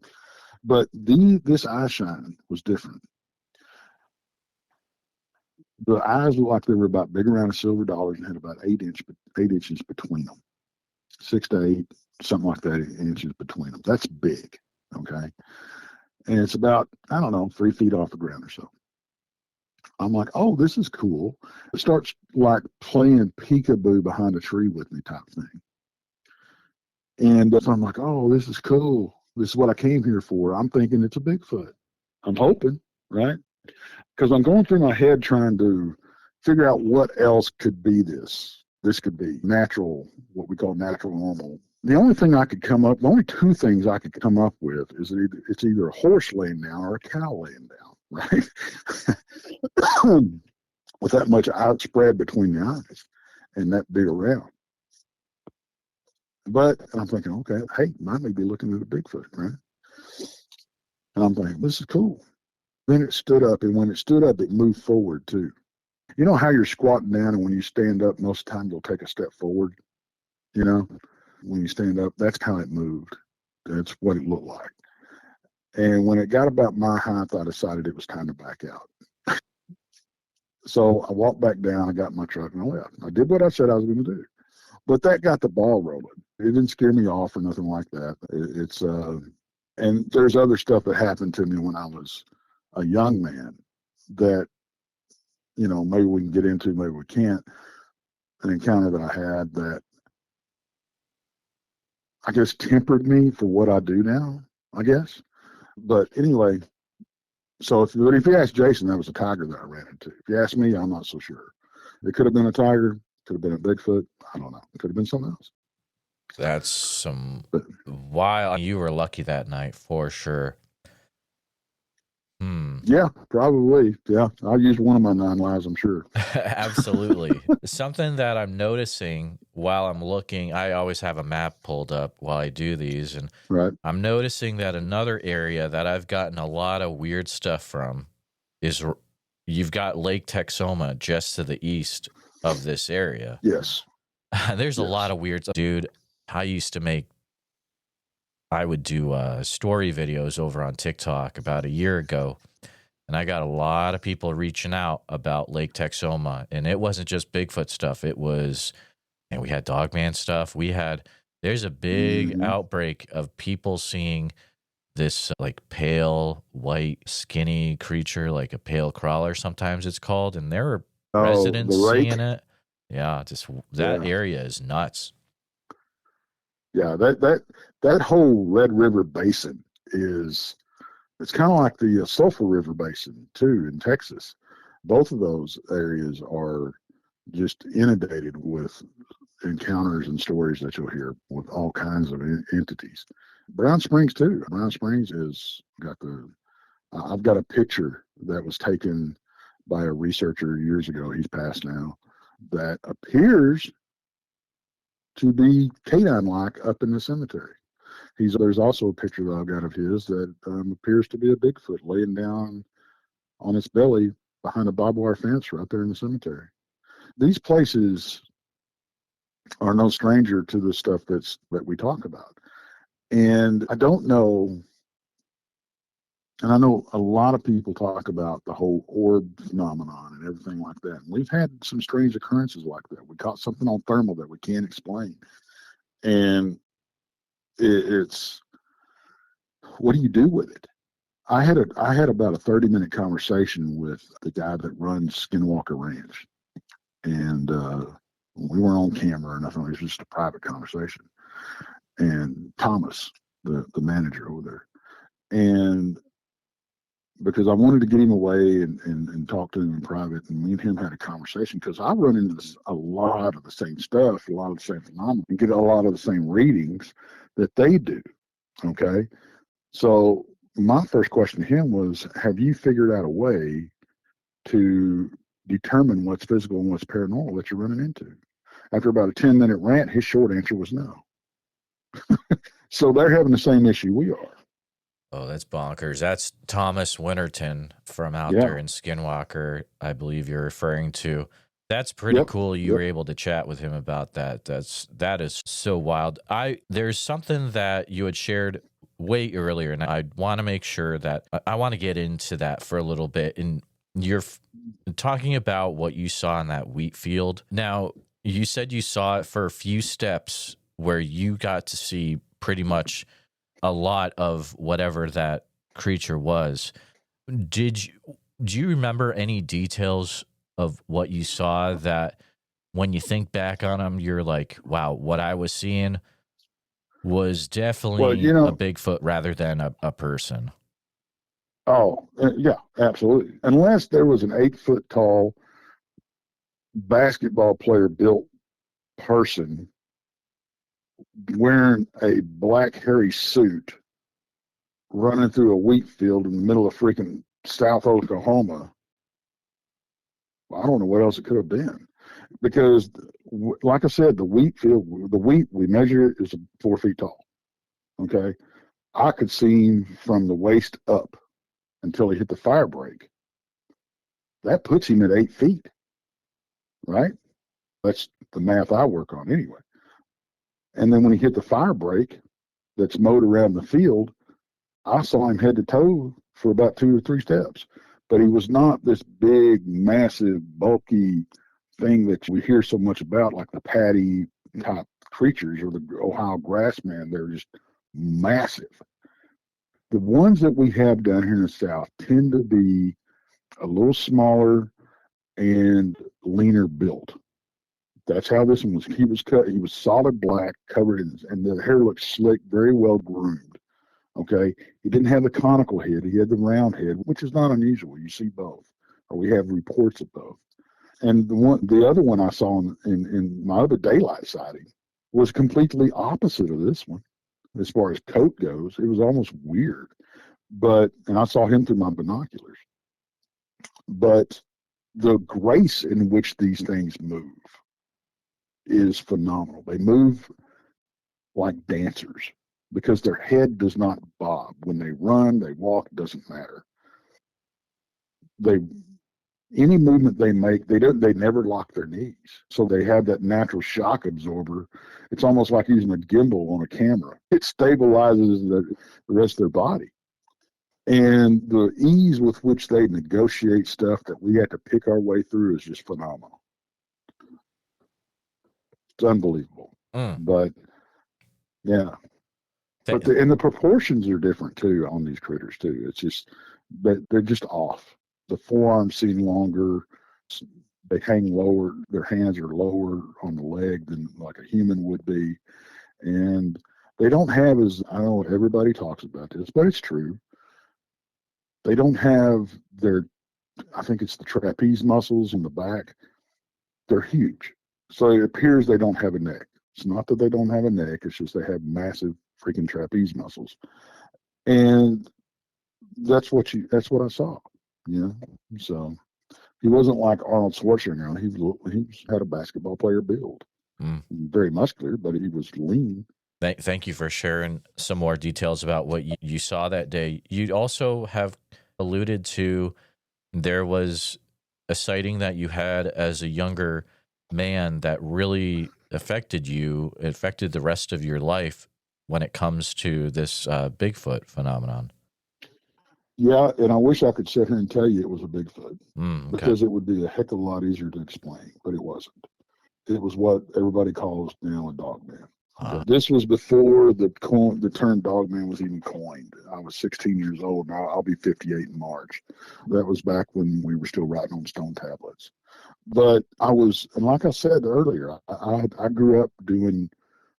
But this eye shine was different. The eyes looked like they were about big around silver dollars and had about 8 inches between them, 6 to 8, something like that, inches between them. That's big, okay? And it's about, I don't know, 3 feet off the ground or so. I'm like, oh, this is cool. It starts like playing peekaboo behind a tree with me type thing. And so I'm like, oh, this is cool. This is what I came here for. I'm thinking it's a Bigfoot. I'm hoping, right? Because I'm going through my head trying to figure out what else could be this. This could be natural, what we call natural normal. The only thing I could come up, the only two things I could come up with is that it's either a horse laying down or a cow laying down, right? With that much outspread between the eyes and that big around. But I'm thinking, okay, hey, I may be looking at a Bigfoot, right? And I'm thinking, this is cool. Then it stood up, and when it stood up, it moved forward too. You know how you're squatting down, and when you stand up, most of the time you'll take a step forward, you know? When you stand up, that's how it moved. That's what it looked like. And when it got about my height, I decided it was time to back out. So I walked back down, I got in my truck, and I left. I did what I said I was going to do. But that got the ball rolling. It didn't scare me off or nothing like that. And there's other stuff that happened to me when I was a young man that, maybe we can get into, maybe we can't. An encounter that I had that I guess tempered me for what I do now, I guess. But anyway, so if you ask Jason, that was a tiger that I ran into. If you ask me, I'm not so sure. It could have been a tiger, could have been a Bigfoot. I don't know. It could have been something else. That's some wild. You were lucky that night for sure. Yeah, probably. Yeah, I used one of my 9 lives, I'm sure. Absolutely. Something that I'm noticing while I'm looking, I always have a map pulled up while I do these, and right. I'm noticing that another area that I've gotten a lot of weird stuff from is you've got Lake Texoma just to the east of this area. Yes. There's a lot of weird stuff. Dude, I would do story videos over on TikTok about a year ago, and I got a lot of people reaching out about Lake Texoma, and it wasn't just Bigfoot stuff. It was, and we had Dogman stuff. There's a big outbreak of people seeing this like pale, white, skinny creature, like a pale crawler, sometimes it's called, and there are residents seeing it. Yeah, that area is nuts. Yeah, that whole Red River Basin it's kind of like the Sulphur River Basin too in Texas. Both of those areas are just inundated with encounters and stories that you'll hear with all kinds of entities. Brown Springs too. Brown Springs I've got a picture that was taken by a researcher years ago. He's passed now. That appears to be canine-like up in the cemetery. There's also a picture that I've got of his that appears to be a Bigfoot laying down on its belly behind a barbed wire fence right there in the cemetery. These places are no stranger to the stuff that we talk about. And I don't know And I know a lot of people talk about the whole orb phenomenon and everything like that. And we've had some strange occurrences like that. We caught something on thermal that we can't explain. And it's, what do you do with it? I had about a 30-minute conversation with the guy that runs Skinwalker Ranch. And we weren't on camera or nothing. It was just a private conversation. And Thomas, the manager over there. And because I wanted to get him away and talk to him in private, and me and him had a conversation, because I run into a lot of the same stuff, a lot of the same phenomena, and get a lot of the same readings that they do. Okay. So my first question to him was, have you figured out a way to determine what's physical and what's paranormal that you're running into? After about a 10-minute rant, his short answer was no. So they're having the same issue we are. Oh, that's bonkers. That's Thomas Winterton from out Yeah. there in Skinwalker, I believe you're referring to. That's pretty cool. You were able to chat with him about that. That is so wild. There's something that you had shared way earlier, and I want to make sure that I want to get into that for a little bit. And you're talking about what you saw in that wheat field. Now, you said you saw it for a few steps where you got to see pretty much a lot of whatever that creature was. Do you remember any details of what you saw that when you think back on them, you're like, wow, what I was seeing was definitely a Bigfoot rather than a person? Oh, yeah, absolutely. Unless there was an 8-foot tall basketball player built person wearing a black hairy suit running through a wheat field in the middle of freaking South Oklahoma. I don't know what else it could have been, because like I said, the wheat field, the wheat, we measure it, is 4 feet tall. Okay. I could see him from the waist up until he hit the fire break. That puts him at 8 feet, right? That's the math I work on anyway. And then when he hit the fire break that's mowed around the field, I saw him head to toe for about 2 or 3 steps. But he was not this big, massive, bulky thing that we hear so much about, like the patty type creatures or the Ohio grassman. They're just massive. The ones that we have down here in the South tend to be a little smaller and leaner built. That's how this one was. He was cut. He was solid black, covered in, and the hair looked slick, very well groomed. Okay. He didn't have the conical head. He had the round head, which is not unusual. You see both, or we have reports of both. And the other one I saw in my other daylight sighting was completely opposite of this one. As far as coat goes, it was almost weird. And I saw him through my binoculars. But the grace in which these things move is phenomenal. They move like dancers because their head does not bob. When they run, they walk, it doesn't matter. Any movement they make, they never lock their knees. So they have that natural shock absorber. It's almost like using a gimbal on a camera. It stabilizes the rest of their body. And the ease with which they negotiate stuff that we have to pick our way through is just phenomenal. It's unbelievable. But yeah. And the proportions are different too on these critters too. It's just that they're just off. The forearms seem longer. They hang lower. Their hands are lower on the leg than like a human would be. And they don't have, as I know everybody talks about this, but it's true. They don't have I think it's the trapeze muscles in the back. They're huge. So it appears they don't have a neck. It's not that they don't have a neck. It's just they have massive freaking trapeze muscles. And that's what I saw, So he wasn't like Arnold Schwarzenegger. He had a basketball player build. Very muscular, but he was lean. Thank you for sharing some more details about what you saw that day. You also have alluded to there was a sighting that you had as a younger man that really affected you, affected the rest of your life when it comes to this Bigfoot phenomenon. Yeah, and I wish I could sit here and tell you it was a Bigfoot Okay. because it would be a heck of a lot easier to explain, but it wasn't. It was what everybody calls now a dogman. Okay. This was before the term dogman was even coined. I was 16 years old. Now I'll be 58 in March. That was back when we were still writing on stone tablets. But and like I said earlier, I grew up doing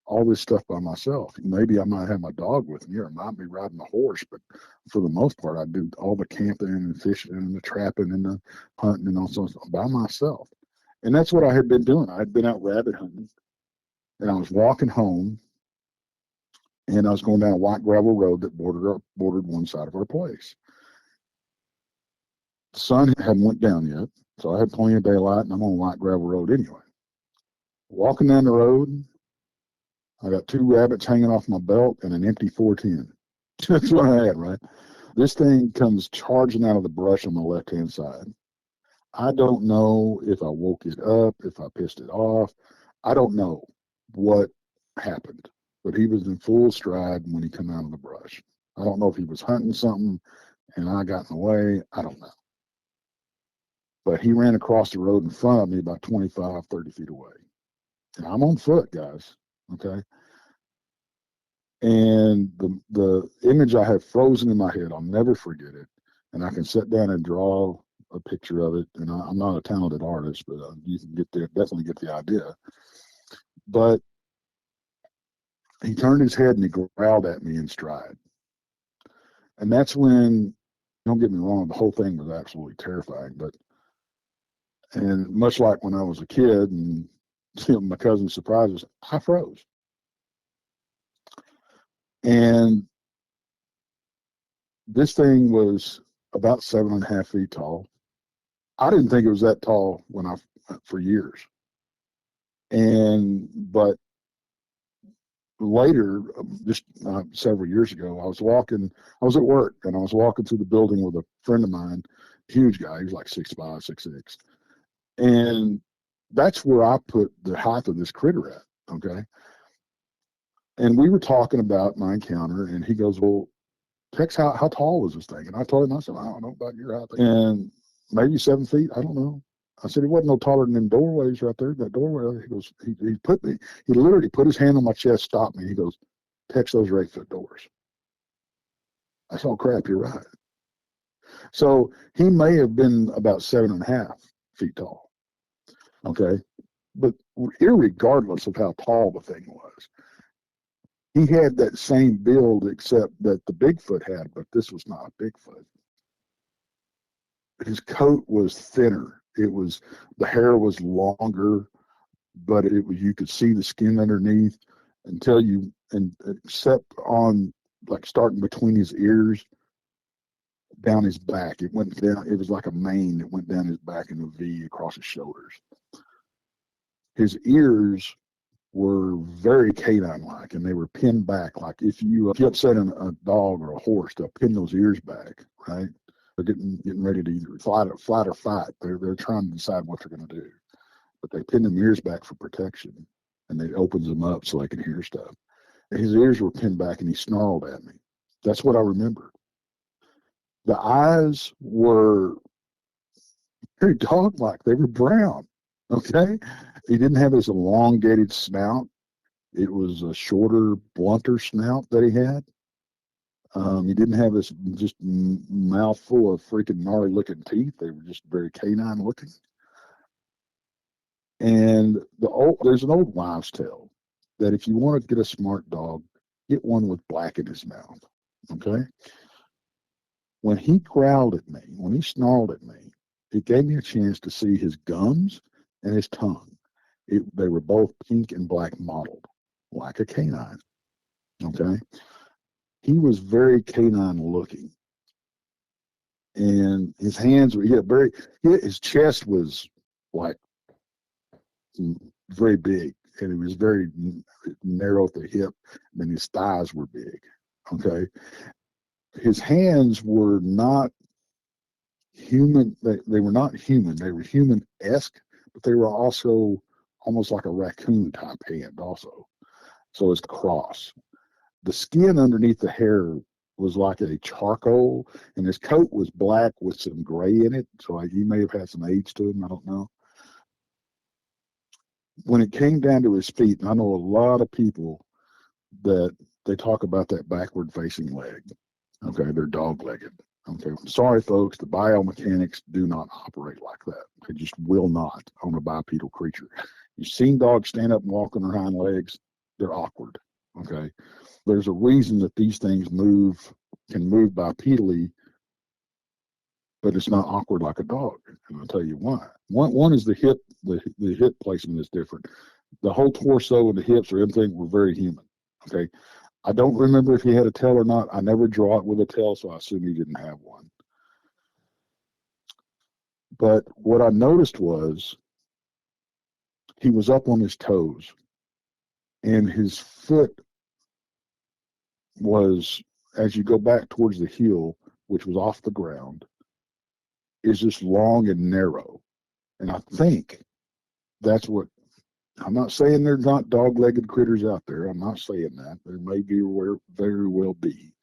all this stuff by myself. Maybe I might have my dog with me or I might be riding a horse, but for the most part, I do all the camping and fishing and the trapping and the hunting and all sorts by myself. And that's what I had been doing. I had been out rabbit hunting and I was walking home and I was going down a white gravel road that bordered one side of our place. The sun hadn't went down yet, so I had plenty of daylight and I'm on a white gravel road anyway. Walking down the road, I got 2 rabbits hanging off my belt and an empty 410. That's what I had, right? This thing comes charging out of the brush on the left-hand side. I don't know if I woke it up, if I pissed it off. I don't know what happened, but he was in full stride when he came out of the brush. I don't know if he was hunting something and I got in the way. I don't know. But he ran across the road in front of me about 25, 30 feet away. And I'm on foot, guys. Okay. And the image I have frozen in my head, I'll never forget it. And I can sit down and draw a picture of it. And I'm not a talented artist, but you can definitely get the idea. But he turned his head and he growled at me in stride. And that's when, don't get me wrong, the whole thing was absolutely terrifying. And much like when I was a kid and my cousin surprised us, I froze. And this thing was about 7.5 feet tall. I didn't think it was that tall for years. But later, just several years ago, I was at work and I was walking through the building with a friend of mine, huge guy, he was like 6'5", 6'6". And that's where I put the height of this critter at, okay? And we were talking about my encounter and he goes, well, Tex, how tall was this thing? And I told him, I said, I don't know about your height. And maybe 7 feet, I don't know. I said, it wasn't no taller than them doorways right there. That doorway, he goes, he literally put his hand on my chest, stopped me. He goes, Tex, those are 8-foot doors. I said, oh crap, you're right. So he may have been about 7.5 feet tall. Okay. But irregardless of how tall the thing was, he had that same build except that the Bigfoot had, but this was not a Bigfoot. His coat was thinner. The hair was longer, but you could see the skin underneath except on like starting between his ears down his back. It went down. It was like a mane that went down his back in a V across his shoulders. His ears were very canine-like, and they were pinned back. Like if you upset a dog or a horse, they'll pin those ears back, right? They're getting ready to either flight or fight. They're trying to decide what they're going to do, but they pin them ears back for protection, and it opens them up so they can hear stuff. And his ears were pinned back, and he snarled at me. That's what I remember. The eyes were very dog-like. They were brown. Okay, he didn't have this elongated snout. It was a shorter, blunter snout that he had. He didn't have this just mouthful of freaking gnarly looking teeth. They were just very canine looking. And there's an old wives' tale that if you want to get a smart dog, get one with black in his mouth. Okay. When he growled at me, when he snarled at me, it gave me a chance to see his gums and his tongue. They were both pink and black mottled, like a canine. Okay. He was very canine looking. And his hands were, his chest was like very big. And it was very narrow at the hip. And then his thighs were big. Okay. His hands were not human. They were not human. They were human-esque, but they were also almost like a raccoon type hand also. So it's the cross. The skin underneath the hair was like a charcoal, and his coat was black with some gray in it. So he may have had some age to him. I don't know. When it came down to his feet, and I know a lot of people that they talk about that backward facing leg. Okay, they're dog legged. Okay, I'm sorry, folks, the biomechanics do not operate like that. They just will not on a bipedal creature. You've seen dogs stand up and walk on their hind legs, they're awkward. Okay, there's a reason that these things can move bipedally, but it's not awkward like a dog. And I'll tell you why. One is the hip. The hip placement is different. The whole torso and the hips or everything were very human. Okay, I don't remember if he had a tail or not. I never draw it with a tail, so I assume he didn't have one. But what I noticed was he was up on his toes, and his foot was, as you go back towards the heel, which was off the ground, is just long and narrow. And I think that's what, I'm not saying there's not dog-legged critters out there. I'm not saying that. There may very well be.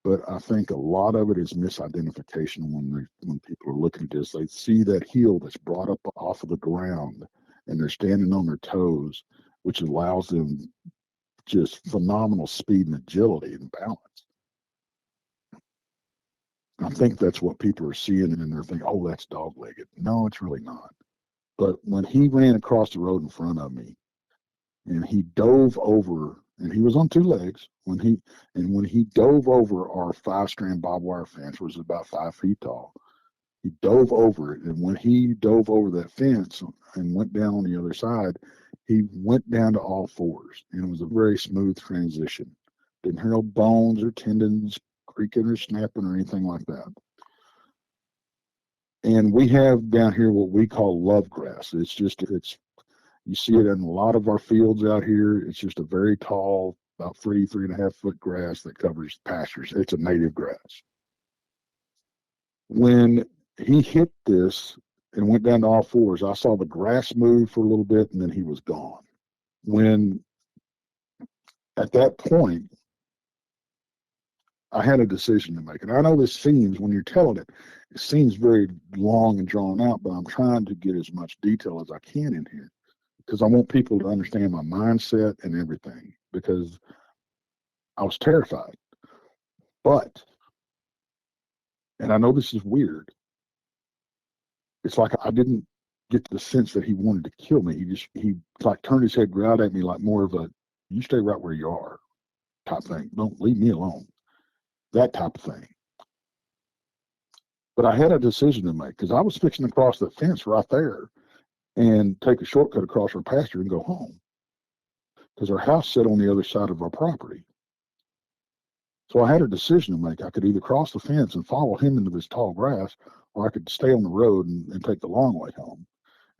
But I think a lot of it is misidentification when people are looking at this. They see that heel that's brought up off of the ground, and they're standing on their toes, which allows them just phenomenal speed and agility and balance. I think that's what people are seeing, and they're thinking, oh, that's dog-legged. No, it's really not. But when he ran across the road in front of me, and he dove over, and he was on two legs, when he dove over our 5-strand barbed wire fence, which was about 5 feet tall, he dove over it, and when he dove over that fence and went down on the other side, he went down to all fours, and it was a very smooth transition. Didn't hear no bones or tendons creaking or snapping or anything like that. And we have down here what we call love grass. You see it in a lot of our fields out here. It's just a very tall, about 3.5 foot grass that covers pastures. It's a native grass. When he hit this and went down to all fours, I saw the grass move for a little bit, and then he was gone. When at that point, I had a decision to make. And I know this seems, when you're telling it, it seems very long and drawn out, but I'm trying to get as much detail as I can in here because I want people to understand my mindset and everything, because I was terrified. But, and I know this is weird, it's like I didn't get the sense that he wanted to kill me. He like turned his head, growled at me like more of a, you stay right where you are type thing. Don't leave me alone. That type of thing. But I had a decision to make because I was fixing to cross the fence right there and take a shortcut across our pasture and go home because our house sat on the other side of our property. So I had a decision to make. I could either cross the fence and follow him into this tall grass, or I could stay on the road and take the long way home.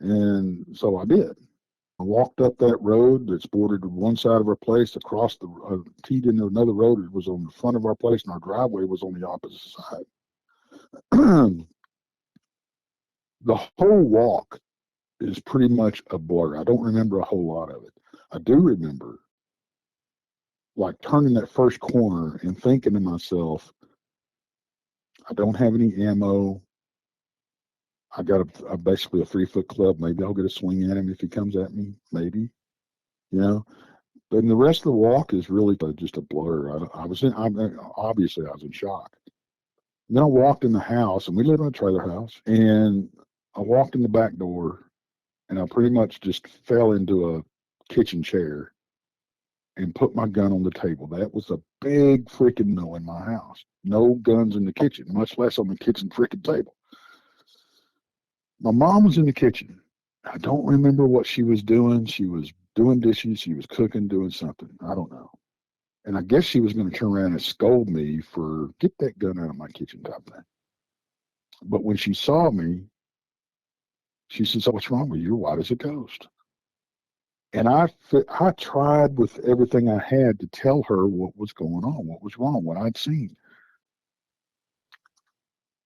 And so I did. I walked up that road that's bordered one side of our place, across teed into another road that was on the front of our place, and our driveway was on the opposite side. The whole walk is pretty much a blur. I don't remember a whole lot of it. I do remember like turning that first corner and thinking to myself, I don't have any ammo. I got basically a 3-foot club. Maybe I'll get a swing at him if he comes at me. Maybe, you know. But the rest of the walk is really just a blur. Obviously, I was in shock. And then I walked in the house, and we lived in a trailer house. And I walked in the back door, and I pretty much just fell into a kitchen chair and put my gun on the table. That was a big freaking no in my house. No guns in the kitchen, much less on the kitchen freaking table. My mom was in the kitchen. I don't remember what she was doing. She was doing dishes. She was cooking, doing something. I don't know. And I guess she was going to turn around and scold me for get that gun out of my kitchen type thing. But when she saw me, she said, so what's wrong with you? You're white as a ghost. And I tried with everything I had to tell her what was going on, what was wrong, what I'd seen.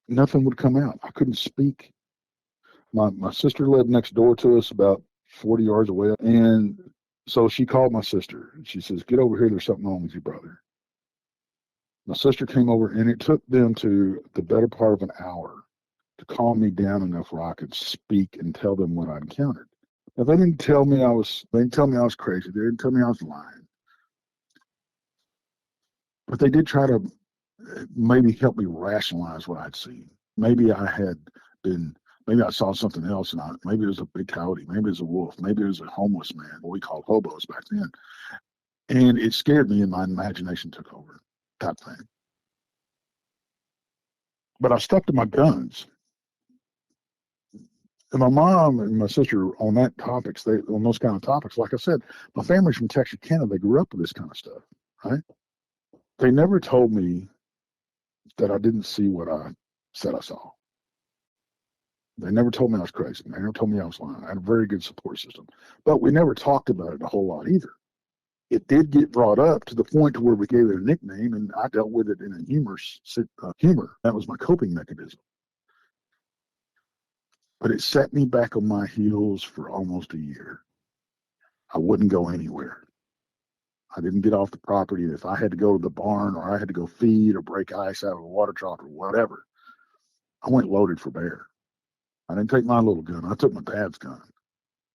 Nothing would come out. I couldn't speak. My sister lived next door to us about 40 yards away. And so she called my sister. She says, get over here. There's something wrong with your brother. My sister came over, and it took them to the better part of an hour to calm me down enough where I could speak and tell them what I encountered. Now, they didn't tell me I was crazy. They didn't tell me I was lying. But they did try to maybe help me rationalize what I'd seen. Maybe I saw something else, and maybe it was a big coyote, maybe it was a wolf, maybe it was a homeless man, what we called hobos back then. And it scared me, and my imagination took over, type thing. But I stuck to my guns. And my mom and my sister on those kind of topics, like I said, my family's from Texarkana. They grew up with this kind of stuff, right? They never told me that I didn't see what I said I saw. They never told me I was crazy. They never told me I was lying. I had a very good support system. But we never talked about it a whole lot either. It did get brought up to the point to where we gave it a nickname, and I dealt with it in a humor. That was my coping mechanism. But it set me back on my heels for almost a year. I wouldn't go anywhere. I didn't get off the property. If I had to go to the barn, or I had to go feed or break ice out of a water trough or whatever, I went loaded for bear. I didn't take my little gun. I took my dad's gun,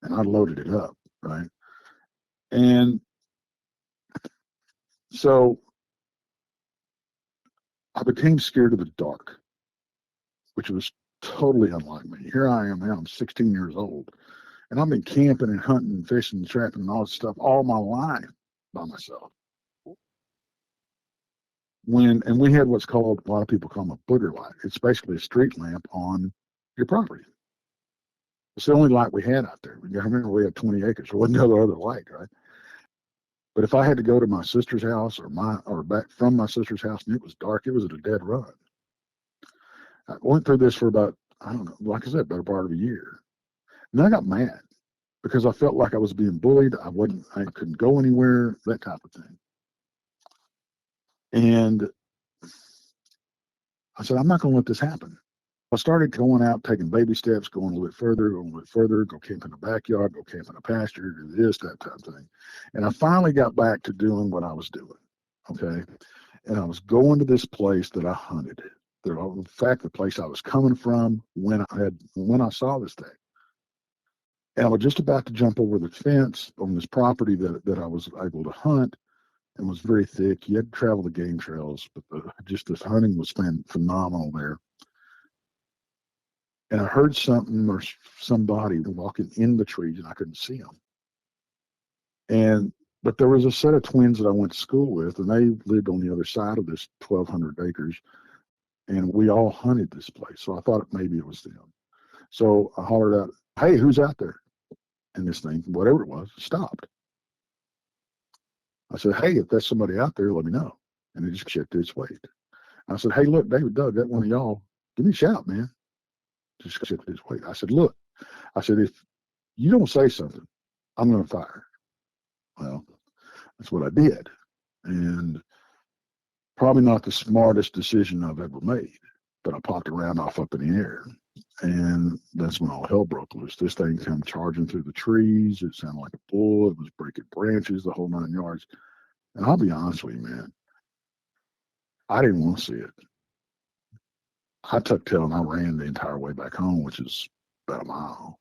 and I loaded it up, right? And so I became scared of the dark, which was totally unlike me. Here I am now, I'm 16 years old, and I've been camping and hunting and fishing and trapping and all this stuff all my life by myself. And we had what's called, a lot of people call them a booger light. It's basically a street lamp on your property. It's the only light we had out there. I remember we had 20 acres. There wasn't no other light, right? But if I had to go to my sister's house or back from my sister's house and it was dark, it was at a dead run. I went through this for about, I don't know, like I said, better part of a year. And then I got mad because I felt like I was being bullied. I couldn't go anywhere, that type of thing. And I said, I'm not going to let this happen. I started going out, taking baby steps, going a little bit further, go camp in the backyard, go camp in the pasture, do this, that type of thing. And I finally got back to doing what I was doing, okay? And I was going to this place that I hunted. In fact, the place I was coming from when I saw this thing. And I was just about to jump over the fence on this property that I was able to hunt, and was very thick. You had to travel the game trails, but this hunting was phenomenal there. And I heard something or somebody walking in the trees, and I couldn't see them. But there was a set of twins that I went to school with, and they lived on the other side of this 1,200 acres, and we all hunted this place. So I thought maybe it was them. So I hollered out, "Hey, who's out there?" And this thing, whatever it was, stopped. I said, "Hey, if that's somebody out there, let me know." And it just shifted its weight. I said, "Hey, look, David, Doug, that one of y'all, give me a shout, man." Just shifted its weight. I said, "Look," I said, "if you don't say something, I'm going to fire." Well, that's what I did. And probably not the smartest decision I've ever made, but I popped a round off up in the air. And that's when all hell broke loose. This thing came charging through the trees. It sounded like a bull. It was breaking branches, the whole 9 yards. And I'll be honest with you, man, I didn't want to see it. I tucked tail and I ran the entire way back home, which is about a mile.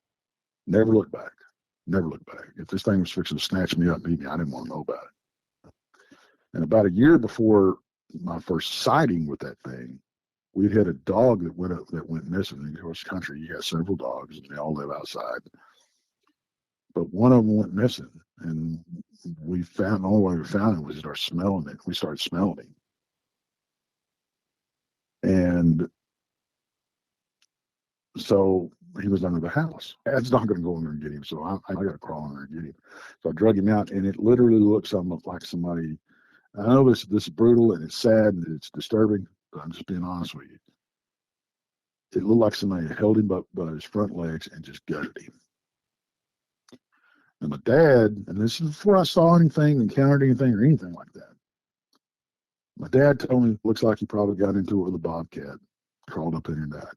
Never looked back. Never looked back. If this thing was fixing to snatch me up and eat me, I didn't want to know about it. And about a year before my first sighting with that thing, we'd had a dog that went missing. In horse country, you got several dogs, and they all live outside. But one of them went missing, and the only way we found him was to start smelling it. We started smelling him. And so he was under the house. Dad's not going to go in there and get him, so I got to crawl in there and get him. So I drug him out, and it literally looked something like somebody. I know this is brutal and it's sad and it's disturbing, but I'm just being honest with you. It looked like somebody held him by his front legs and just gutted him. And my dad, and this is before I saw anything, encountered anything, or anything like that. My dad told me, looks like he probably got into it with a bobcat, crawled up in and died.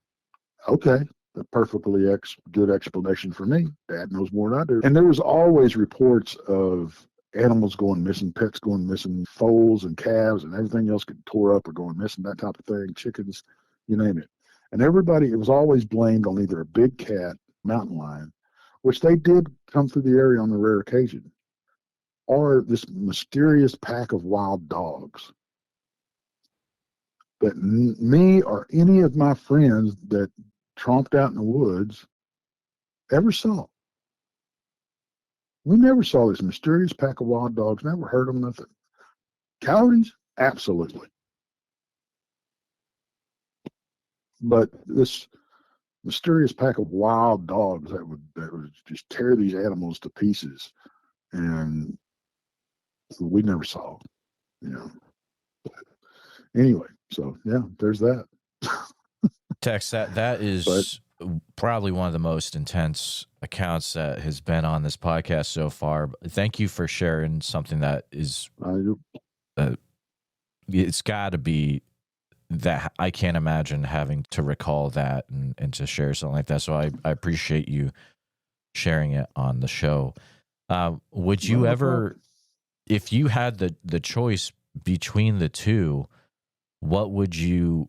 Okay, a perfectly good explanation for me. Dad knows more than I do. And there was always reports of animals going missing, pets going missing, foals and calves and everything else get tore up or going missing, that type of thing, chickens, you name it. And everybody, it was always blamed on either a big cat, mountain lion, which they did come through the area on a rare occasion, or this mysterious pack of wild dogs that me or any of my friends that tromped out in the woods ever saw. We never saw this mysterious pack of wild dogs, never heard of them, nothing. Coyotes? Absolutely. But this mysterious pack of wild dogs that would just tear these animals to pieces, and we never saw, you know. Anyway, so yeah, there's that. Tex, that is probably one of the most intense accounts that has been on this podcast so far. Thank you for sharing something that is it's got to be that I can't imagine having to recall that and to share something like that. So I appreciate you sharing it on the show. Would you ever, if you had the choice between the two, what would you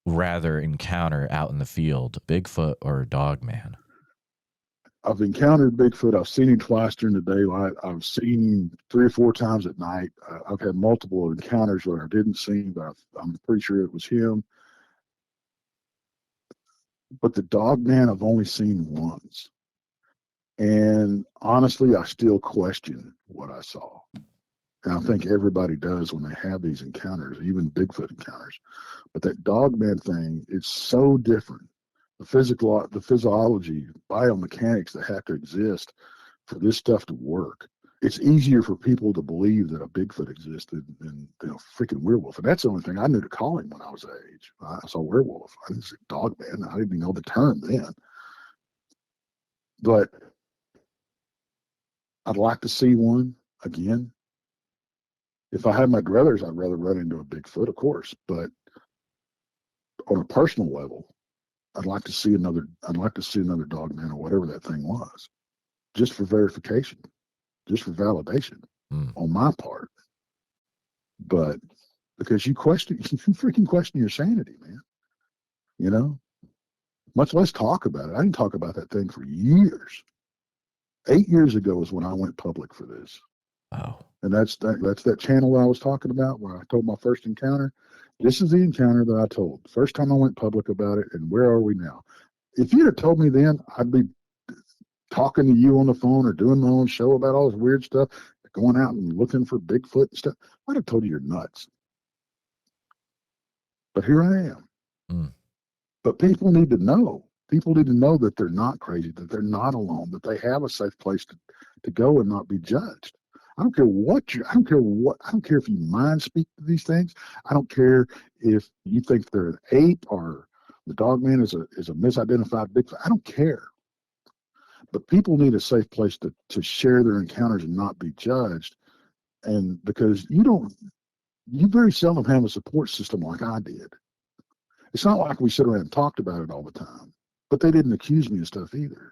rather encounter out in the field, Bigfoot or Dogman? I've encountered Bigfoot. I've seen him twice during the daylight. I've seen him 3 or 4 times at night. I've had multiple encounters where I didn't see him, but I'm pretty sure it was him. But the Dogman I've only seen once. And honestly, I still question what I saw. And I think everybody does when they have these encounters, even Bigfoot encounters. But that Dogman thing, it's so different. The physiology, biomechanics that have to exist for this stuff to work. It's easier for people to believe that a Bigfoot exists than a freaking werewolf. And that's the only thing I knew to call him when I was that age. I saw werewolf. I didn't say Dogman. I didn't even know the term then. But I'd like to see one again. If I had my druthers, I'd rather run into a Bigfoot, of course. But on a personal level, I'd like to see another Dogman or whatever that thing was, just for verification, just for validation on my part. But because you freaking question your sanity, man. You know, much less talk about it. I didn't talk about that thing for years. 8 years ago is when I went public for this. Wow. And that's that channel I was talking about where I told my first encounter. This is the encounter that I told. First time I went public about it, and where are we now? If you'd have told me then, I'd be talking to you on the phone or doing my own show about all this weird stuff, going out and looking for Bigfoot and stuff. I'd have told you you're nuts. But here I am. But people need to know. People need to know that they're not crazy, that they're not alone, that they have a safe place to go and not be judged. I don't care if you mind speak to these things. I don't care if you think they're an ape or the Dogman is a misidentified Bigfoot. I don't care. But people need a safe place to share their encounters and not be judged. And because you very seldom have a support system like I did. It's not like we sit around and talked about it all the time, but they didn't accuse me of stuff either.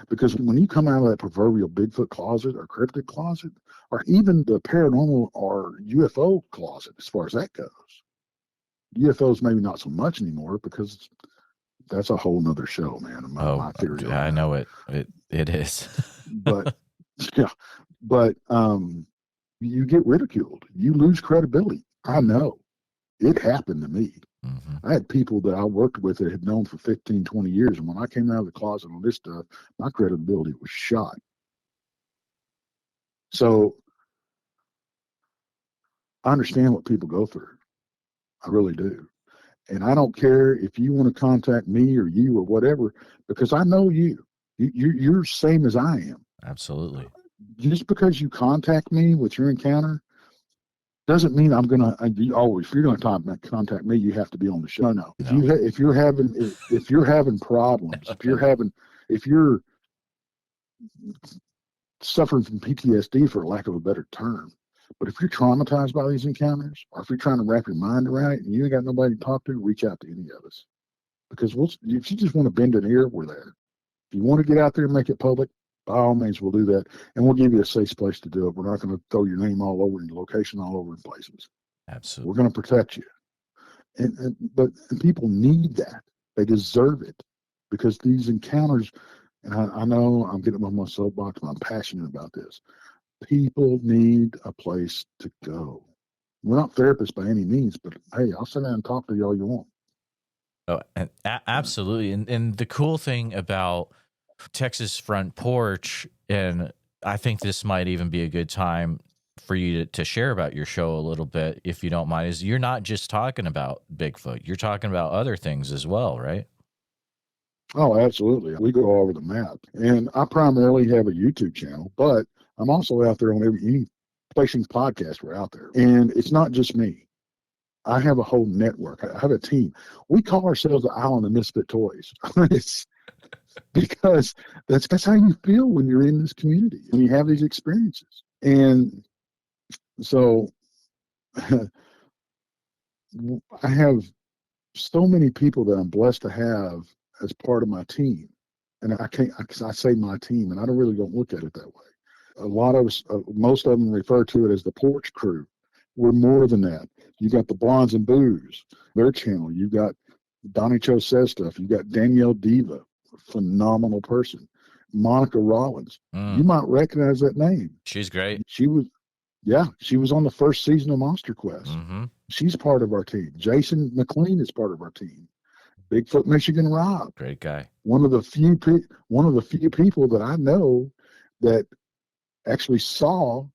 Because when you come out of that proverbial Bigfoot closet or cryptid closet, or even the paranormal or UFO closet, as far as that goes, UFOs maybe not so much anymore because that's a whole nother show, man. My theory. I know it is. But yeah, but you get ridiculed. You lose credibility. I know. It happened to me. Mm-hmm. I had people that I worked with that had known for 15, 20 years. And when I came out of the closet on this stuff, my credibility was shot. So I understand what people go through. I really do. And I don't care if you want to contact me or you or whatever, because I know you. You're same as I am. Absolutely. Just because you contact me with your encounter doesn't mean I'm gonna. If you're gonna contact me, you have to be on the show. No. If you're having problems, if you're suffering from PTSD, for lack of a better term, but if you're traumatized by these encounters, or if you're trying to wrap your mind around it and you ain't got nobody to talk to, reach out to any of us. Because if you just want to bend an ear, we're there. If you want to get out there and make it public, by all means, we'll do that. And we'll give you a safe place to do it. We're not going to throw your name all over and your location all over in places. Absolutely. We're going to protect you. But people need that. They deserve it, because these encounters, and I know I'm getting on my soapbox, and I'm passionate about this. People need a place to go. We're not therapists by any means, but hey, I'll sit down and talk to you all you want. Oh, and absolutely. And the cool thing about Texas Front Porch, and I think this might even be a good time for you to share about your show a little bit, if you don't mind, is you're not just talking about Bigfoot. You're talking about other things as well, right? Oh, absolutely. We go all over the map. And I primarily have a YouTube channel, but I'm also out there on any placing podcast. We're out there. And it's not just me. I have a whole network. I have a team. We call ourselves the Island of Misfit Toys. It's because that's how you feel when you're in this community and you have these experiences. And so I have so many people that I'm blessed to have as part of my team. And I say my team, and I don't really don't look at it that way. A lot of us, most of them refer to it as the Porch crew. We're more than that. You got the Blondes and Booze, their channel. You got Donnie Cho Says Stuff. You got Danielle Diva, phenomenal person. Monica Rollins. You might recognize that name. She's great. She was on the first season of Monster Quest. She's part of our team. Jason McLean is part of our team. Bigfoot Michigan Rob, great guy. One of the few people that I know that actually saw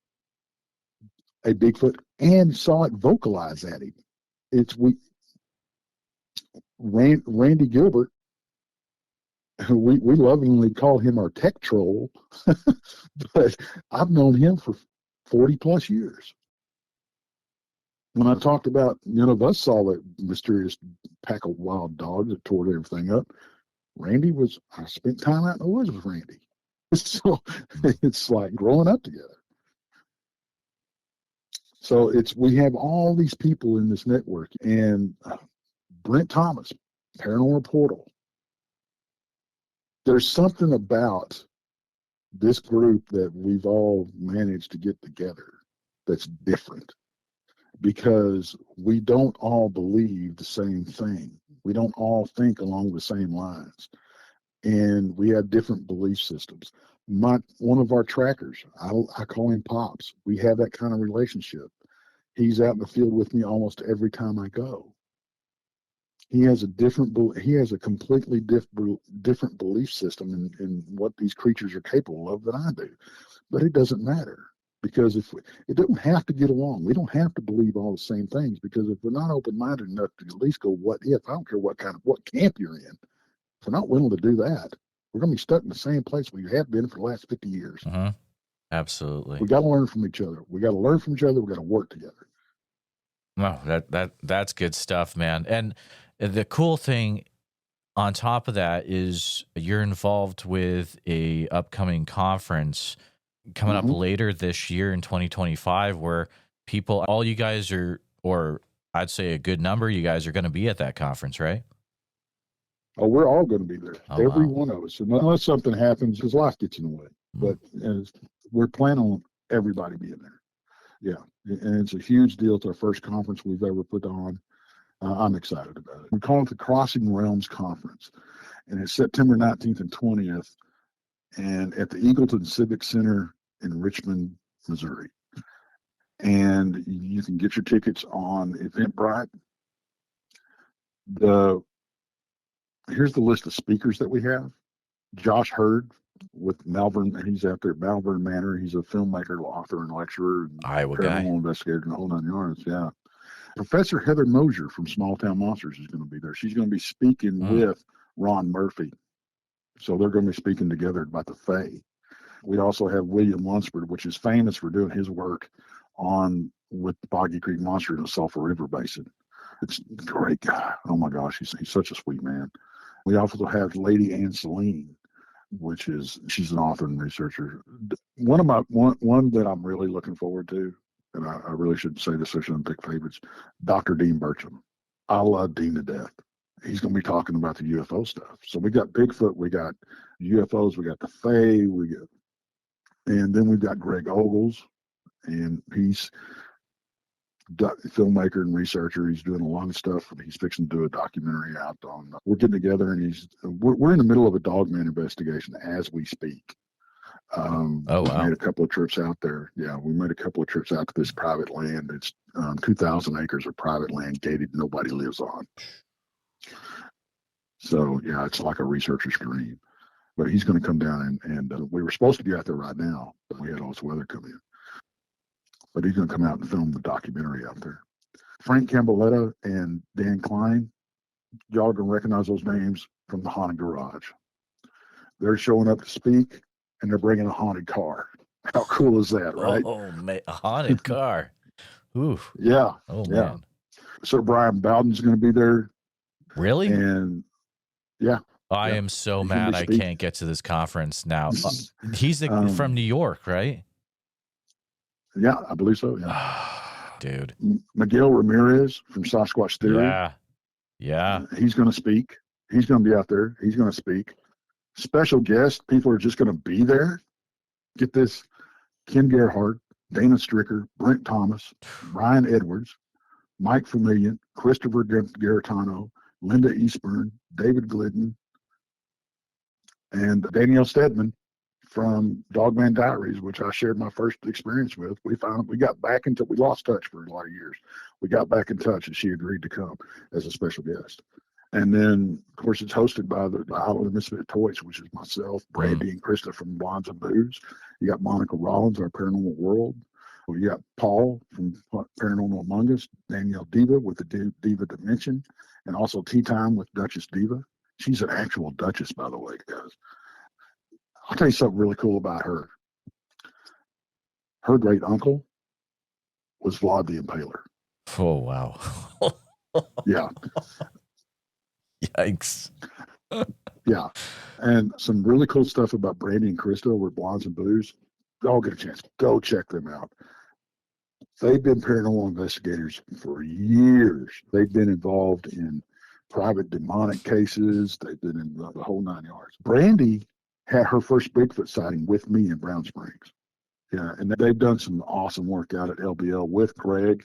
a Bigfoot and saw it vocalize at him. Randy Gilbert, who we lovingly call him our tech troll, but I've known him for 40 plus years. When I talked about, none of us saw that mysterious pack of wild dogs that tore everything up, I spent time out in the woods with Randy. So it's like growing up together. So we have all these people in this network, and Brent Thomas, Paranormal Portal. There's something about this group that we've all managed to get together that's different, because we don't all believe the same thing. We don't all think along the same lines, and we have different belief systems. One of our trackers, I call him Pops. We have that kind of relationship. He's out in the field with me almost every time I go. He has a completely different belief system in what these creatures are capable of than I do. But it doesn't matter, because it doesn't have to get along. We don't have to believe all the same things, because if we're not open-minded enough to at least go, what if? I don't care what camp you're in. If we're not willing to do that, we're going to be stuck in the same place we have been for the last 50 years. Absolutely. We got to learn from each other. We got to learn from each other. We got to work together. No, that's good stuff, man. And the cool thing on top of that is you're involved with a upcoming conference coming up later this year in 2025, where all you guys are, or I'd say a good number, you guys are going to be at that conference, right? Oh, we're all going to be there. Every one of us, unless something happens, because life gets in the way. But we're planning on everybody being there. Yeah, and it's a huge deal. It's our first conference we've ever put on. I'm excited about it. We call it the Crossing Realms Conference, and it's September 19th and 20th, and at the Eagleton Civic Center in Richmond, Missouri. And you can get your tickets on Eventbrite. Here's the list of speakers that we have. Josh Hurd with Malvern. He's out there at Malvern Manor. He's a filmmaker, author, and lecturer, and Iowa paranormal guy. investigator, and the whole 9 yards. Yeah. Professor Heather Mosier from Small Town Monsters is going to be there. She's going to be speaking with Ron Murphy. So they're going to be speaking together about the Fae. We also have William Lunsford, which is famous for doing his work with the Boggy Creek Monster in the Sulphur River Basin. It's a great guy. Oh my gosh, he's such a sweet man. We also have Lady Anne Celine, she's an author and researcher. One that I'm really looking forward to, and I really shouldn't say this, so I shouldn't pick favorites, Dr. Dean Burcham. I love Dean to death. He's going to be talking about the UFO stuff. So we got Bigfoot, we got UFOs, we got the Fae, we got And then we've got Greg Ogles, and he's filmmaker and researcher. He's doing a lot of stuff. He's fixing to do a documentary out on. We're getting together, and we're in the middle of a Dogman investigation as we speak. Oh, we wow. made a couple of trips out there. Yeah, we made a couple of trips out to this private land. It's 2,000 acres of private land, gated, nobody lives on. So yeah, it's like a researcher's dream. But he's going to come down, and we were supposed to be out there right now, but we had all this weather come in. But he's going to come out and film the documentary out there. Frank Camboletta and Dan Klein, y'all going to recognize those names from the Haunted Garage. They're showing up to speak, and they're bringing a haunted car. How cool is that, right? Oh, man, a haunted car. Oof. Yeah. Oh, yeah. man. So Brian Bowden's going to be there. Really? And yeah. I am so mad I can't get to this conference now. He's from New York, right? Yeah, I believe so. Yeah. Dude. Miguel Ramirez from Sasquatch Theory. Yeah. Yeah. He's going to speak. He's going to be out there. He's going to speak. Special guest. People are just going to be there. Get this. Ken Gerhardt, Dana Stricker, Brent Thomas, Brian Edwards, Mike Familian, Christopher Garitano, Linda Eastburn, David Glidden, and Danielle Stedman from Dogman Diaries, which I shared my first experience with. We got back until we lost touch for a lot of years. We got back in touch, and she agreed to come as a special guest. And then, of course, it's hosted by the Island of Misfit Toys, which is myself, Brandy, and Krista from Blondes and Booze. You got Monica Rollins, our Paranormal World. You got Paul from Paranormal Among Us, Danielle Diva with the Diva Dimension, and also Tea Time with Duchess Diva. She's an actual Duchess, by the way, guys. I'll tell you something really cool about her. Her great uncle was Vlad the Impaler. Oh, wow. Yeah. Yikes. Yeah. And some really cool stuff about Brandy and Krista over at Blondes and Booze. Y'all get a chance. Go check them out. They've been paranormal investigators for years. They've been involved in private demonic cases. They've been in the whole 9 yards. Brandy had her first Bigfoot sighting with me in Brown Springs. Yeah, and they've done some awesome work out at LBL with Greg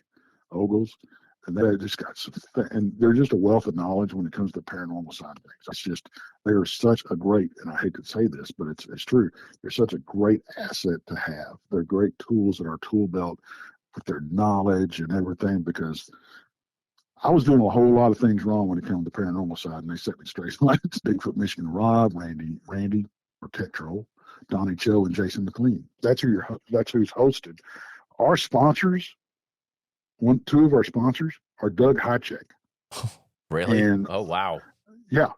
Ogles. And they just got and they're just a wealth of knowledge when it comes to the paranormal side of things. It's just, they're such a great, and I hate to say this, but it's true. They're such a great asset to have. They're great tools in our tool belt with their knowledge and everything, because I was doing a whole lot of things wrong when it came to the paranormal side, and they set me straight. Like Bigfoot Michigan Rob, Randy, or Tetro, Donnie Cho, and Jason McLean. That's who's hosted. Our sponsors, two of our sponsors are Doug Hychek. Really? And, oh, wow. Yeah.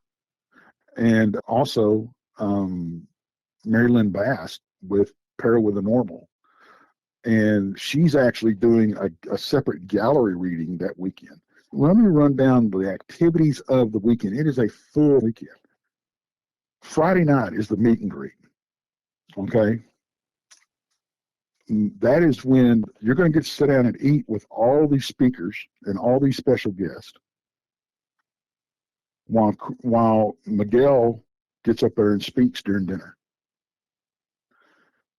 And also Mary Lynn Bass with Para with a Normal. And she's actually doing a separate gallery reading that weekend. Let me run down the activities of the weekend. It is a full weekend. Friday night is the meet and greet. Okay. That is when you're going to get to sit down and eat with all these speakers and all these special guests, while Miguel gets up there and speaks during dinner.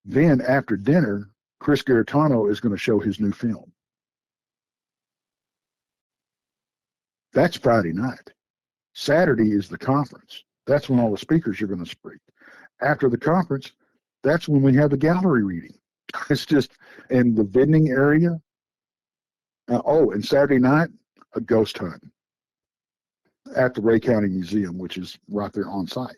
Then after dinner, Chris Garitano is going to show his new film. That's Friday night. Saturday is the conference. That's when all the speakers are going to speak. After the conference, that's when we have the gallery reading. It's just in the vending area. And Saturday night, a ghost hunt at the Ray County Museum, which is right there on site.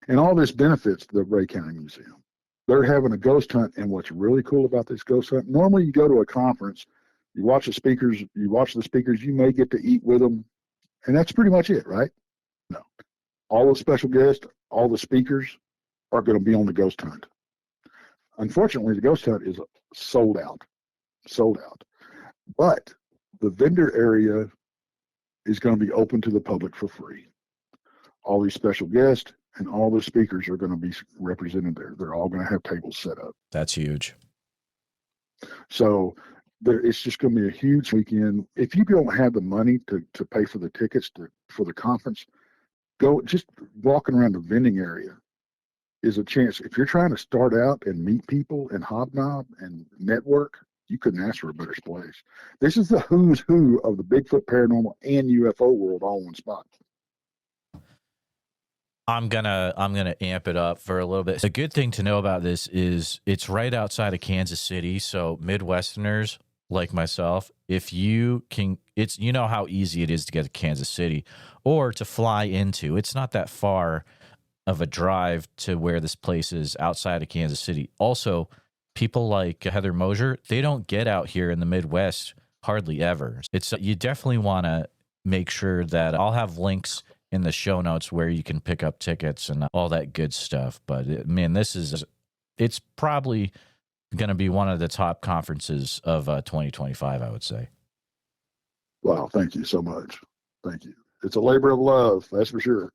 And all this benefits the Ray County Museum. They're having a ghost hunt, and what's really cool about this ghost hunt, normally you go to a conference, you watch the speakers, you may get to eat with them, and that's pretty much it, right? No. All the special guests, all the speakers are going to be on the ghost hunt. Unfortunately, the ghost hunt is sold out. But the vendor area is going to be open to the public for free. All these special guests and all the speakers are going to be represented there. They're all going to have tables set up. That's huge. So it's just going to be a huge weekend. If you don't have the money to pay for the tickets for the conference, go just walking around the vending area is a chance. If you're trying to start out and meet people and hobnob and network, you couldn't ask for a better place. This is the who's who of the Bigfoot, paranormal, and UFO world all in one spot. I'm gonna amp it up for a little bit. The good thing to know about this is it's right outside of Kansas City, so Midwesterners like myself, if you can, it's, you know how easy it is to get to Kansas City or to fly into. It's not that far of a drive to where this place is outside of Kansas City. Also, people like Heather Mosier, they don't get out here in the Midwest hardly ever. It's, you definitely want to make sure that I'll have links in the show notes where you can pick up tickets and all that good stuff. But man, it's probably going to be one of the top conferences of 2025, I would say. Wow. Thank you so much. Thank you. It's a labor of love. That's for sure.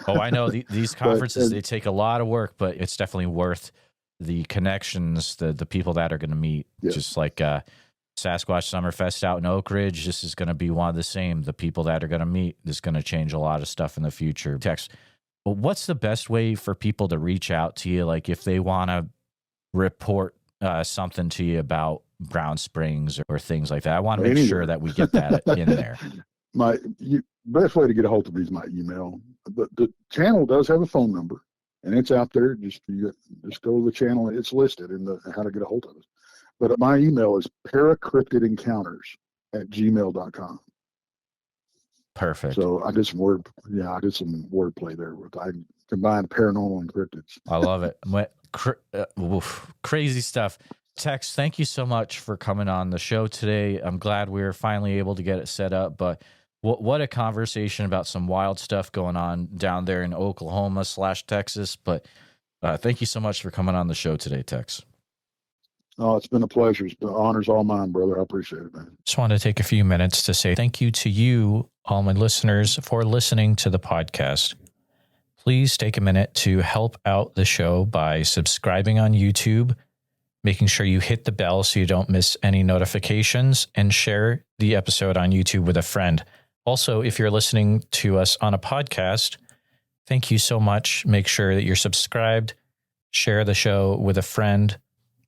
Oh, I know these conferences, they take a lot of work, but it's definitely worth the connections, the people that are going to meet. Yeah. Just like Sasquatch Summerfest out in Oak Ridge, this is going to be one of the same. The people that are going to meet, this is going to change a lot of stuff in the future. Text, well, what's the best way for people to reach out to you? Like if they want to report something to you about Brown Springs or things like that. I want to make sure that we get that in there. Best way to get a hold of me is my email. The channel does have a phone number, and it's out there. Just go to the channel. It's listed in the how to get a hold of us. But my email is paracryptidencounters@gmail.com. Perfect. So I did some wordplay there. I combined paranormal and cryptids. I love it. Crazy stuff. Tex, thank you so much for coming on the show today. I'm glad we were finally able to get it set up, but what a conversation about some wild stuff going on down there in Oklahoma/Texas. But thank you so much for coming on the show today, Tex. Oh, it's been a pleasure. The honor's all mine, brother. I appreciate it, man. Just wanted to take a few minutes to say thank you to you, all my listeners, for listening to the podcast. Please take a minute to help out the show by subscribing on YouTube, making sure you hit the bell so you don't miss any notifications, and share the episode on YouTube with a friend. Also, if you're listening to us on a podcast, thank you so much. Make sure that you're subscribed, share the show with a friend.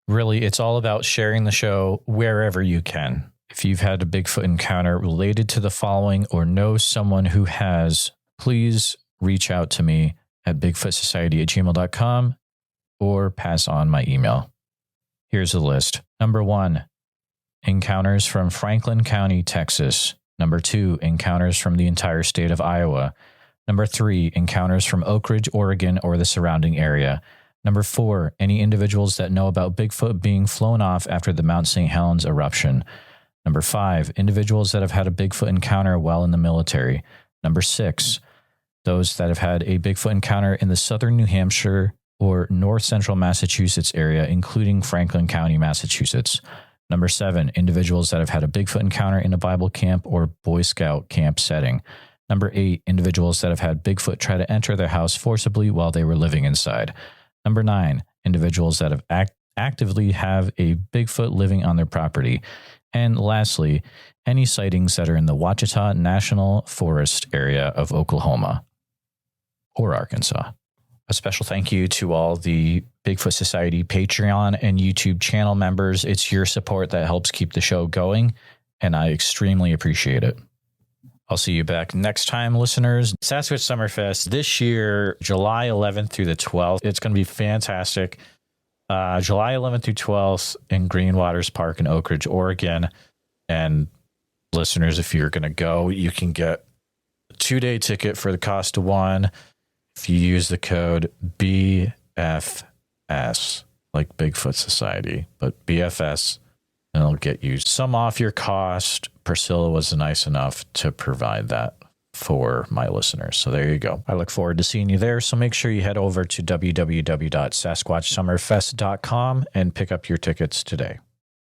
Really, it's all about sharing the show wherever you can. If you've had a Bigfoot encounter related to the following or know someone who has, please reach out to me at bigfootsociety@gmail.com or pass on my email. Here's a list. Number 1, encounters from Franklin County, Texas. Number 2, encounters from the entire state of Iowa. Number 3, encounters from Oak Ridge, Oregon, or the surrounding area. Number 4, any individuals that know about Bigfoot being flown off after the Mount St. Helens eruption. Number 5, individuals that have had a Bigfoot encounter while in the military. Number 6, those that have had a Bigfoot encounter in the southern New Hampshire or north central Massachusetts area, including Franklin County, Massachusetts. Number 7, individuals that have had a Bigfoot encounter in a Bible camp or Boy Scout camp setting. Number 8, individuals that have had Bigfoot try to enter their house forcibly while they were living inside. Number 9, individuals that have actively have a Bigfoot living on their property. And lastly, any sightings that are in the Ouachita National Forest area of Oklahoma or Arkansas. A special thank you to all the Bigfoot Society Patreon and YouTube channel members. It's your support that helps keep the show going, and I extremely appreciate it. I'll see you back next time, listeners. Sasquatch Summerfest this year, July 11th through the 12th. It's going to be fantastic. July 11th through 12th in Green Waters Park in Oak Ridge, Oregon. And listeners, if you're going to go, you can get a 2-day ticket for the cost of one. If you use the code BFS, like Bigfoot Society, but BFS, and it'll get you some off your cost. Priscilla was nice enough to provide that for my listeners. So there you go. I look forward to seeing you there. So make sure you head over to www.sasquatchsummerfest.com and pick up your tickets today.